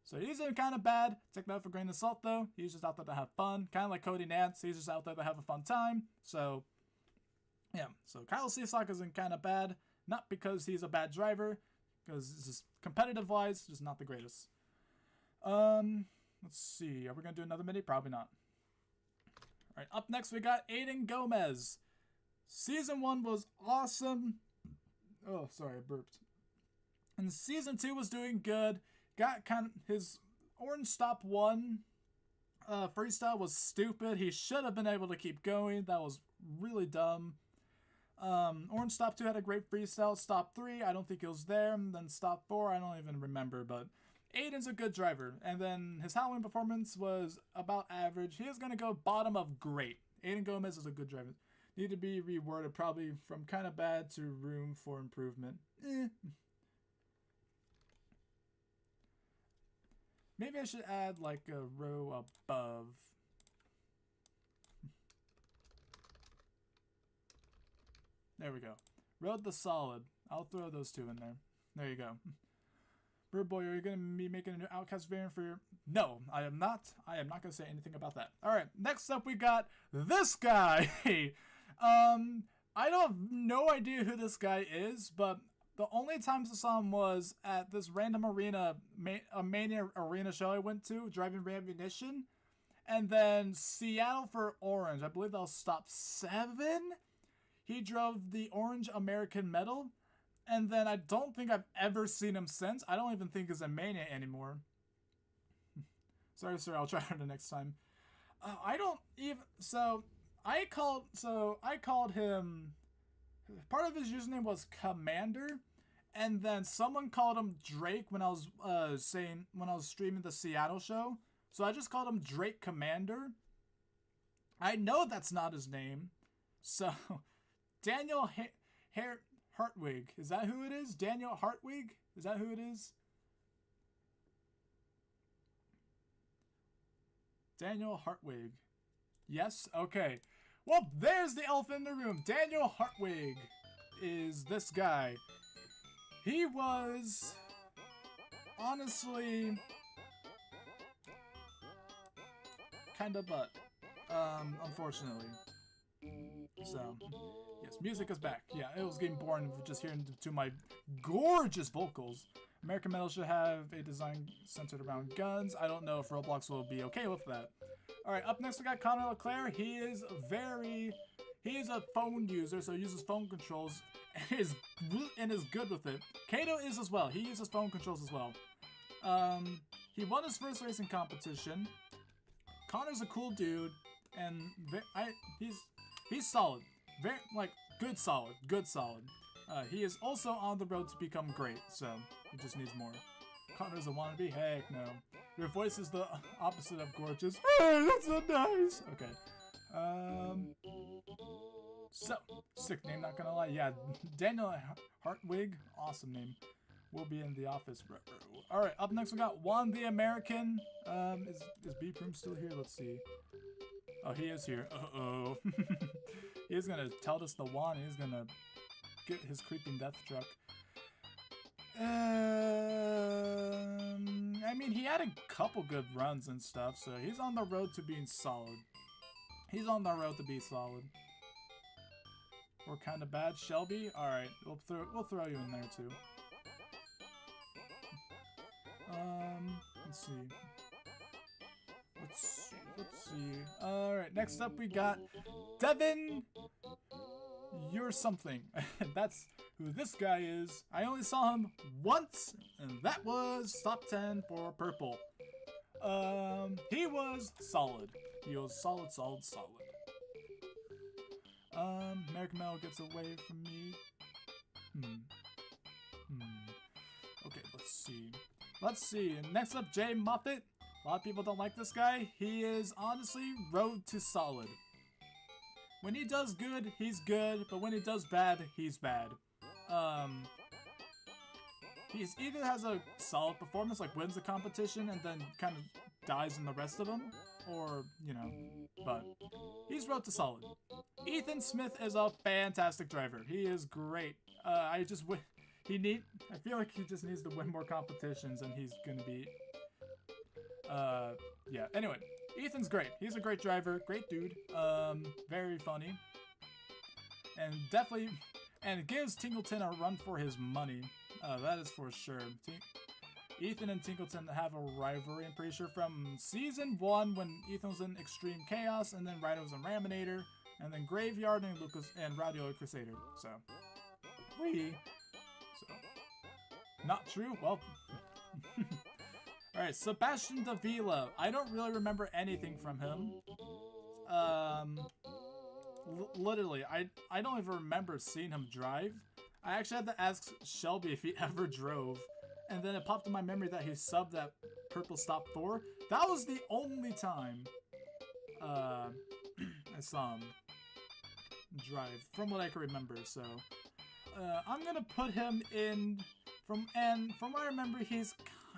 So he's kind of bad. Take that for a grain of salt, though. He's just out there to have fun. Kind of like Cody Nance. He's just out there to have a fun time. So, yeah. So Kyle Seasock isn't kind of bad. Not because he's a bad driver. Because it's just competitive-wise, just not the greatest. Let's see. Are we going to do another mini? Probably not. All Alright, up next we got Adrien Gomez. Season 1 was awesome. Oh, sorry, I burped. And Season 2 was doing good. Got kind of his Orange Stop 1 freestyle was stupid. He should have been able to keep going. That was really dumb. Orange Stop 2 had a great freestyle. Stop 3, I don't think it was there. And then Stop 4, I don't even remember. But Adrien's a good driver. And then his Halloween performance was about average. He is going to go bottom of great. Adrien Gomez is a good driver. Need to be reworded, probably from kind of bad to room for improvement. Maybe I should add like a row above. There we go. Road the Solid. I'll throw those two in there. There you go. Bird Boy, are you going to be making a new Outcast variant for your... No, I am not. I am not going to say anything about that. Alright, next up we got this guy. I don't have no idea who this guy is, but the only times I saw him was at this random arena, a Mania arena show I went to, driving Ammunition. And then Seattle for Orange. I believe that was stop 7. He drove the Orange American Medal. And then I don't think I've ever seen him since. I don't even think he's a Mania anymore. Sorry, sir. I'll try harder next time. I don't even... I called him... Part of his username was Commander. And then someone called him Drake when I was streaming the Seattle show. So I just called him Drake Commander. I know that's not his name. So, Daniel Hartwig. Is that who it is? Daniel Hartwig? Is that who it is? Daniel Hartwig. Yes? Okay. Well, there's the elephant in the room. Daniel Hartwig is this guy. He was... honestly... kind of butt. Unfortunately. So, yes, music is back. Yeah, it was getting boring just hearing to my gorgeous vocals. American Metal should have a design centered around guns. I don't know if Roblox will be okay with that. Alright, up next we got Connor LeClaire. He is a phone user, so he uses phone controls and is good with it. Gator is as well. He uses phone controls as well. He won his first racing competition. Connor's a cool dude, and he's solid. Very, like, good solid. He is also on the road to become great, so he just needs more. Connor's a wannabe? Heck no. Your voice is the opposite of gorgeous. Hey, that's so nice! Okay. So, sick name, not gonna lie. Yeah, Daniel Hartwig, awesome name. We'll be in the office. Alright, up next we got Juan the American. Is B Prim still here? Let's see. Oh, he is here. Uh-oh. He's gonna tell us the Juan. He's gonna get his creeping death truck. I mean, he had a couple good runs and stuff, so he's on the road to being solid. He's on the road to be solid. Or kind of bad. Shelby? Alright, we'll throw you in there too. Let's see. Let's see. Alright, next up we got Devin. You're something. That's who this guy is. I only saw him once, and that was top 10 for purple. He was solid. He was solid. American Metal gets away from me. Okay, let's see. Next up, Jay Muppet. A lot of people don't like this guy. He is honestly road to solid. When he does good, he's good, but when he does bad, he's bad. He's either has a solid performance, like wins the competition, and then kind of dies in the rest of them, or, you know, but he's road to solid. Ethan Smith is a fantastic driver. He is great. I feel like he just needs to win more competitions, and he's gonna be, yeah. Anyway, Ethan's great. He's a great driver, great dude, very funny, and definitely, and gives Tinkleten a run for his money. That is for sure. Ethan and Tinkleten have a rivalry, I'm pretty sure, from Season 1 when Ethan was in Extreme Chaos, and then Ryder was in Raminator, and then Graveyard and Lucas and Radio Crusader. So, not true? Well, alright, Sebastian Davila. I don't really remember anything from him. Literally, I don't even remember seeing him drive. I actually had to ask Shelby if he ever drove. And then it popped in my memory that he subbed at Purple Stop 4. That was the only time I saw him drive, from what I can remember. So I'm gonna put him in from what I remember, he's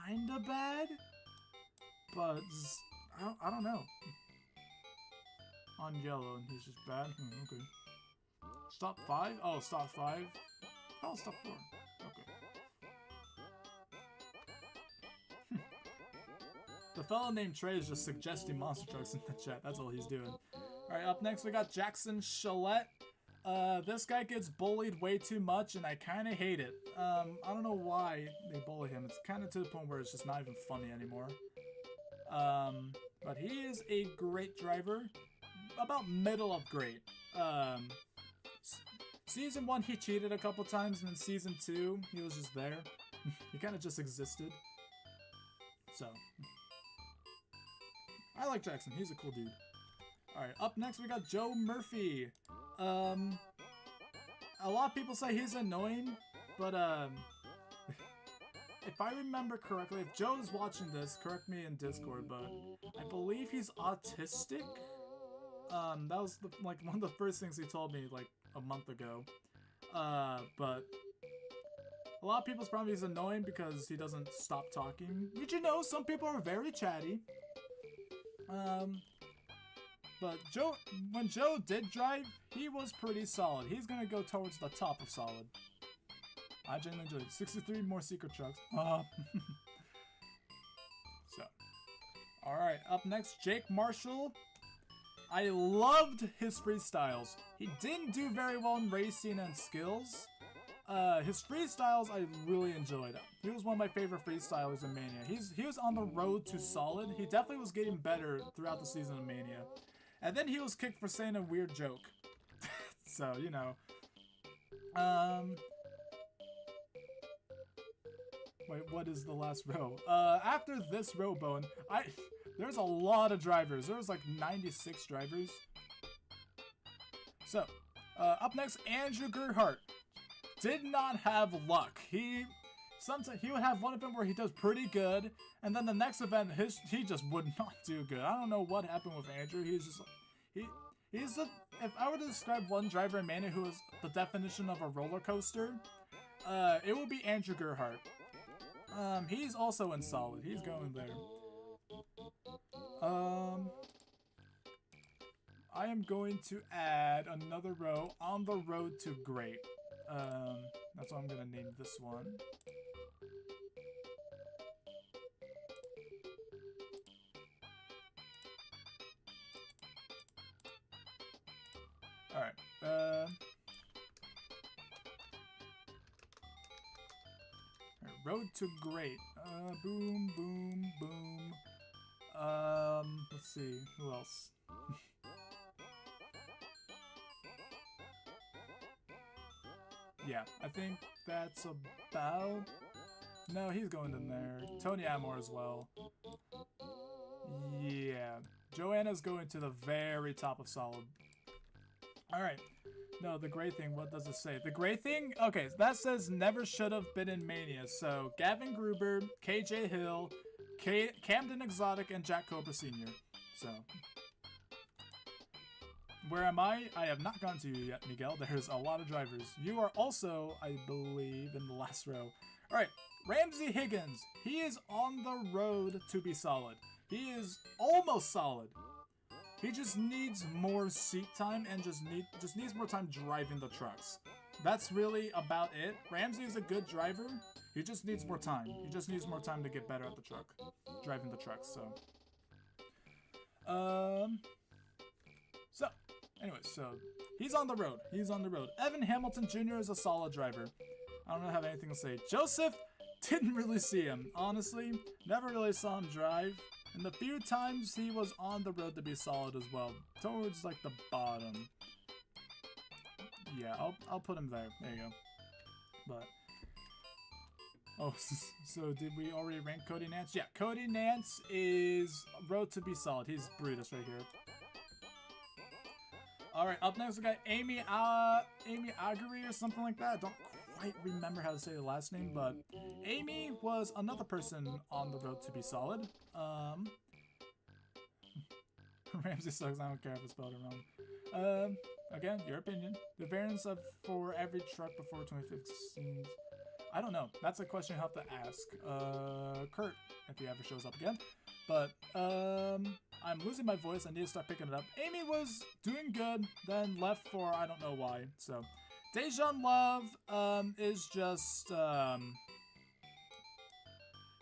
kinda bad, but I don't know. On yellow, and he's just bad. Okay. Stop 5? Oh, stop 5. Oh, stop 4. Okay. The fellow named Trey is just suggesting monster trucks in the chat. That's all he's doing. Alright, up next we got Jackson Chalette. This guy gets bullied way too much, and I kind of hate it. I don't know why they bully him. It's kind of to the point where it's just not even funny anymore. But he is a great driver. About middle of great. Season 1 he cheated a couple times, and in Season 2 he was just there. He kind of just existed. So I like Jackson, he's a cool dude. Alright, up next we got Joe Murphy. A lot of people say he's annoying, but if I remember correctly, if Joe's watching this, correct me in Discord, but I believe he's autistic. That was like one of the first things he told me like a month ago. But a lot of people's problem is annoying because he doesn't stop talking. Did you know some people are very chatty? But when Joe did drive, he was pretty solid. He's gonna go towards the top of solid. I genuinely enjoyed it. 63 more secret trucks. So, alright, up next, Jake Marshall. I loved his freestyles. He didn't do very well in racing and skills. His freestyles I really enjoyed. He was one of my favorite freestylers in Mania. He was on the road to solid. He definitely was getting better throughout the season of Mania. And then he was kicked for saying a weird joke. So, you know. Wait, what is the last row? After this row, Bowen, there's a lot of drivers. There's like 96 drivers. So, up next, Andrew Gerhardt. Did not have luck. Sometimes he would have one event where he does pretty good, and then the next event he just would not do good. I don't know what happened with Andrew. He's just if I were to describe one driver in Mania who is the definition of a roller coaster, it would be Andrew Gerhardt. He's also in solid. He's going there. I am going to add another row on the road to great. That's what I'm gonna name this one. Alright, road to great. Boom, boom, boom. Let's see, who else? Yeah, I think that's about... No, he's going in there. Tony Amore as well. Yeah. Joanna's going to the very top of solid. Alright. No, the gray thing, what does it say? The gray thing? Okay, that says never should have been in Mania. So, Gavin Gruber, KJ Hill, Camden Exotic, and Jack Cobra Sr. So... Where am I? I have not gone to you yet, Miguel. There's a lot of drivers. You are also, I believe, in the last row. Alright, Ramsey Higgins. He is on the road to be solid. He is almost solid. He just needs more seat time and just needs more time driving the trucks. That's really about it. Ramsey is a good driver. He just needs more time. He just needs more time to get better at the truck. Driving the trucks, so. Anyway, so he's on the road. He's on the road. Evan Hamilton Jr. is a solid driver. I don't have anything to say. Joseph Didn't really see him, honestly. Never really saw him drive. And the few times he was on the road to be solid as well, towards like the bottom. Yeah, I'll put him there. There you go. But oh, so did we already rank Cody Nance? Yeah, Cody Nance is road to be solid. He's Brutus right here. All right, up next we got Amy Aguri or something like that. I don't quite remember how to say the last name, but Amy was another person on the road to be solid. Ramsey sucks. I don't care if I spelled it wrong. Again, your opinion. The variance of for every truck before 2015. I don't know. That's a question you have to ask Kurt if he ever shows up again. But I'm losing my voice. I need to start picking it up. Amy was doing good, then left for I don't know why. So Dejan Love is just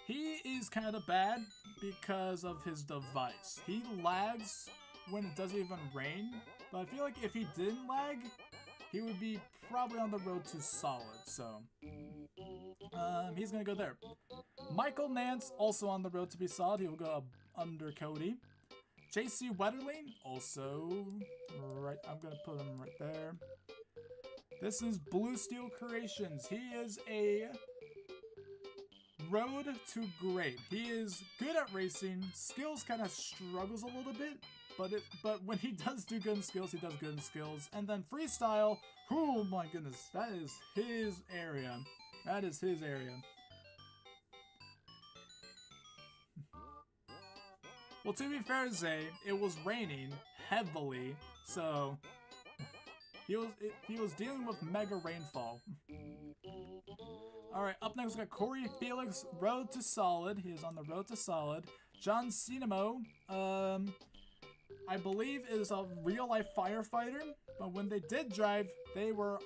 he is kind of bad because of his device. He lags when it doesn't even rain, but I feel like if he didn't lag, he would be probably on the road to solid. So he's gonna go there. Michael Nance also on the road to be solid. He will go up under Cody. JC Wetterling also right. I'm gonna put him right there. This is Blue Steel Creations. He is a road to great. He is good at racing. Skills kind of struggles a little bit, but when he does do good in skills, he does good in skills. And then freestyle. Oh my goodness, that is his area. That is his area. Well, to be fair to say, it was raining heavily, so he was dealing with mega rainfall. All right, up next we got Corey Felix, road to solid. He is on the road to solid. John Cinemo, I believe is a real life firefighter, but when they did drive, they were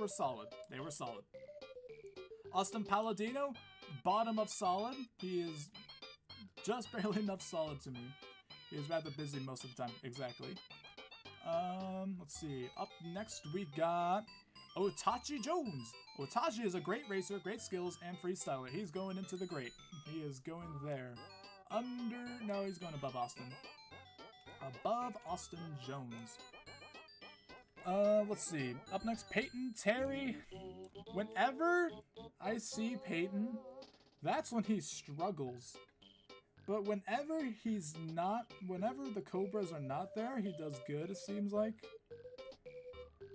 solid. They were solid. Austin Palladino, bottom of solid. He is just barely enough solid to me. He is rather busy most of the time. Exactly. Let's see. Up next we got Otachi Jones. Otachi is a great racer, great skills, and freestyler. He's going into the great. He is going there. No, he's going above Austin. Above Austin Jones. Let's see. Up next, Peyton Terry. Whenever I see Peyton, that's when he struggles. But whenever the Cobras are not there, he does good, it seems like.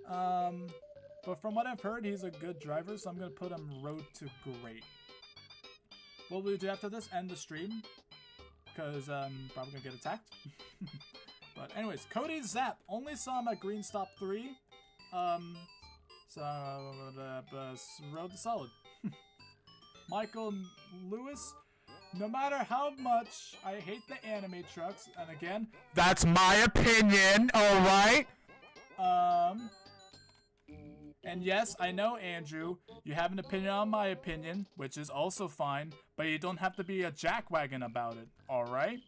But from what I've heard, he's a good driver, so I'm going to put him road to great. What will we do after this? End the stream. Because I'm probably going to get attacked. But anyways, Cody Zapp. Only saw him at Green Stop 3. Road to solid. Michael Lewis. No matter how much I hate the anime trucks, and again, that's my opinion, alright? And yes, I know, Andrew, you have an opinion on my opinion, which is also fine, but you don't have to be a jackwagon about it, alright?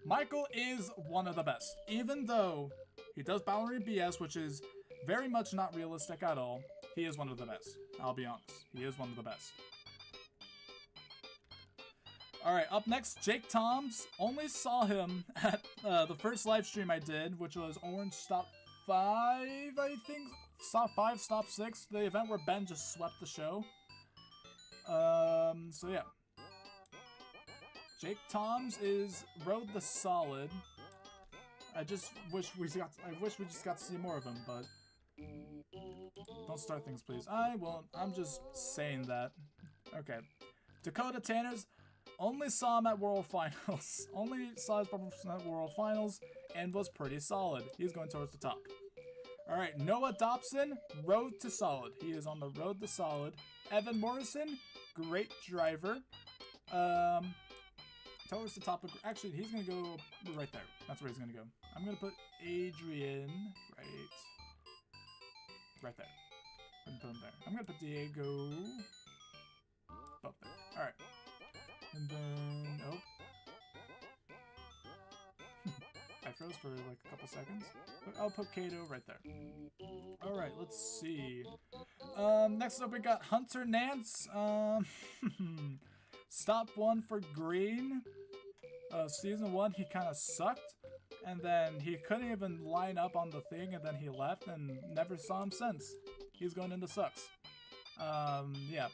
Michael is one of the best, even though he does ballerina BS, which is very much not realistic at all. He is one of the best, I'll be honest. He is one of the best. Alright, up next, Jake Toms. Only saw him at the first live stream I did, which was Orange Stop 5, I think? Stop 5, Stop 6, the event where Ben just swept the show. So yeah. Jake Toms is road the solid. I wish we just got to see more of him, but don't start things, please. I won't. I'm just saying that. Okay. Dakota Tanners. Only saw him at World Finals. Only saw his performance at World Finals and was pretty solid. He's going towards the top. Alright, Noah Dobson, road to solid. He is on the road to solid. Evan Morrison, great driver. Towards the top of... Actually, he's going to go right there. That's where he's going to go. I'm going to put Adrien right there. I'm going to put him there. I'm going to put Diego above there. Alright. And then, froze for like a couple seconds. But I'll put Kato right there. Alright, let's see. Next up we got Hunter Nance. Stop 1 for green. Season 1 he kind of sucked. And then he couldn't even line up on the thing, and then he left and never saw him since. He's going into sucks. Yeah.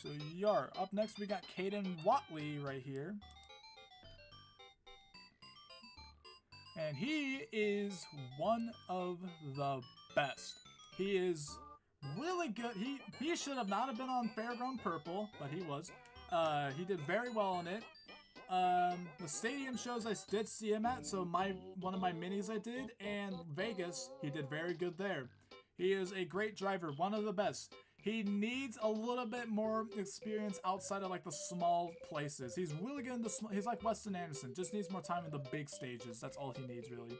So, Yar. Up next, we got Caden Watley right here. And he is one of the best. He is really good. He should have not have been on Fairground Purple, but he was. He did very well on it. The stadium shows I did see him at, so one of my minis I did, and Vegas, he did very good there. He is a great driver, one of the best. He needs a little bit more experience outside of like the small places. He's really good in the he's like Weston Anderson, just needs more time in the big stages. That's all he needs, really.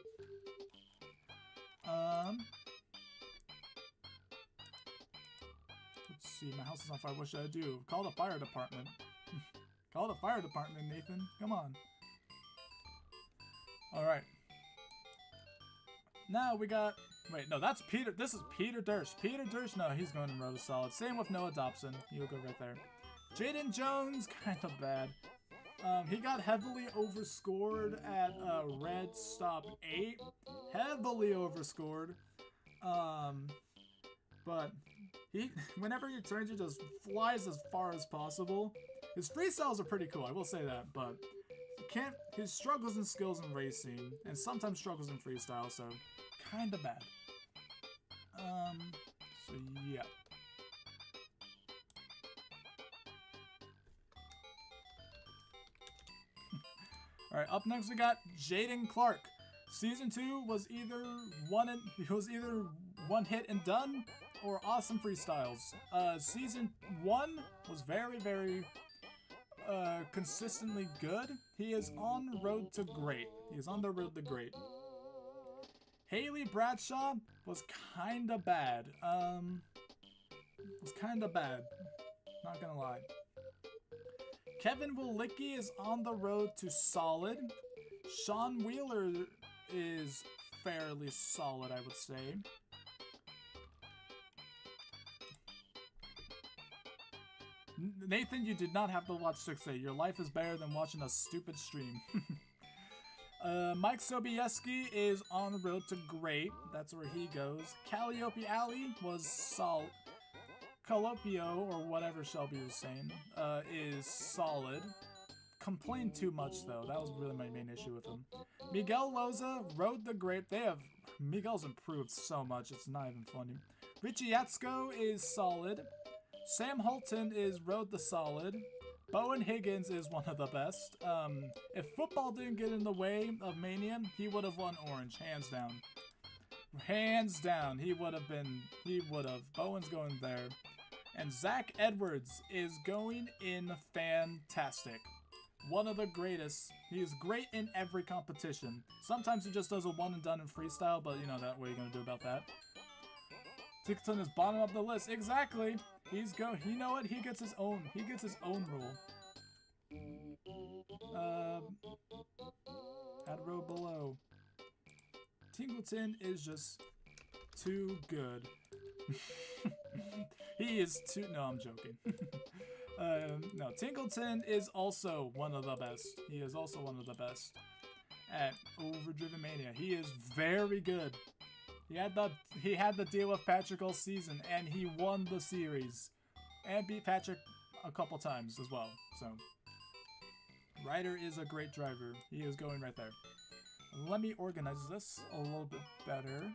Let's see, my house is on fire. What should I do? Call the fire department. Call the fire department, Nathan. Come on. Alright. Now we got... Wait, no, that's Peter. This is Peter Durst. Peter Durst, no, he's going in Road to Solid. Same with Noah Dobson. He'll go right there. Jaden Jones, kind of bad. He got heavily overscored at Red Stop 8. Heavily overscored. But he, whenever he turns, he just flies as far as possible. His freestyles are pretty cool, I will say that, but his struggles and skills in racing, and sometimes struggles in freestyle, so kinda bad. So yeah. Alright, up next we got Jaden Clark. Season 2 was either one hit and done, or awesome freestyles. Season 1 was very, very consistently good. He is on the road to great. He is on the road to great. Haley Bradshaw was kinda bad. Was kinda bad. Not gonna lie. Kevin Wilicki is on the road to solid. Sean Wheeler is fairly solid, I would say. Nathan, you did not have to watch 6A. Your life is better than watching a stupid stream. Mike Sobieski is on the road to great. That's where he goes. Calliope Alley was solid. Calopio, or whatever Shelby was saying, is solid. Complained too much, though. That was really my main issue with him. Miguel Loza rode the great. Miguel's improved so much, it's not even funny. Richie Yatsko is solid. Sam Holton is rode the solid. Bowen Higgins is one of the best. If football didn't get in the way of Mania, he would have won orange, hands down. Hands down, he would have. Bowen's going there. And Zach Edwards is going in fantastic. One of the greatest. He is great in every competition. Sometimes he just does a one and done in freestyle, but you know that. What are you gonna do about that? Tinkleten is bottom of the list. Exactly. You know what? He gets his own rule. Add row below. Tinkleten is just too good. He is too. No, I'm joking. No, Tinkleten is also one of the best. He is also one of the best at Overdriven Mania. He is very good. He had the deal with Patrick all season, and he won the series, and beat Patrick a couple times as well. So, Ryder is a great driver. He is going right there. Let me organize this a little bit better.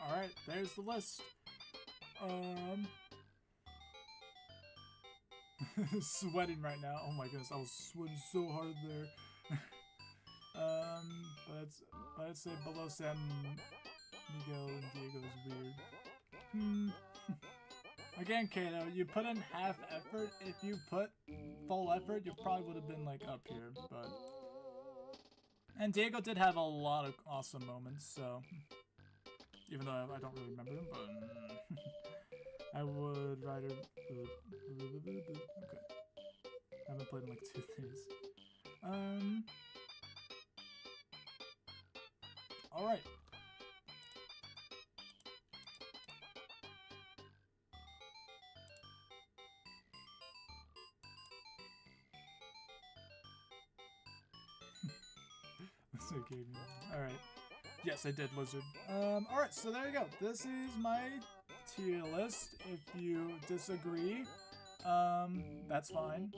Alright, there's the list. Sweating right now. Oh my goodness, I was sweating so hard there. but I'd say below San Miguel and Diego is weird. Again, Kato, you put in half effort. If you put full effort, you probably would have been like up here, but... And Diego did have a lot of awesome moments, so... Even though I don't really remember him, but... I would write a... Okay. I haven't played in like 2 days. Alright. Okay, alright. Yes, I did, Lizard. Alright, so there you go. This is my tier list. If you disagree, that's fine.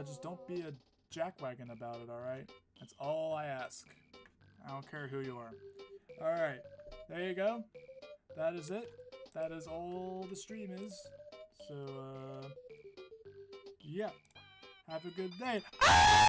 Just don't be a jackwagon about it, alright? That's all I ask. I don't care who you are. Alright, there you go. That is it. That is all the stream is. So, yeah. Have a good day.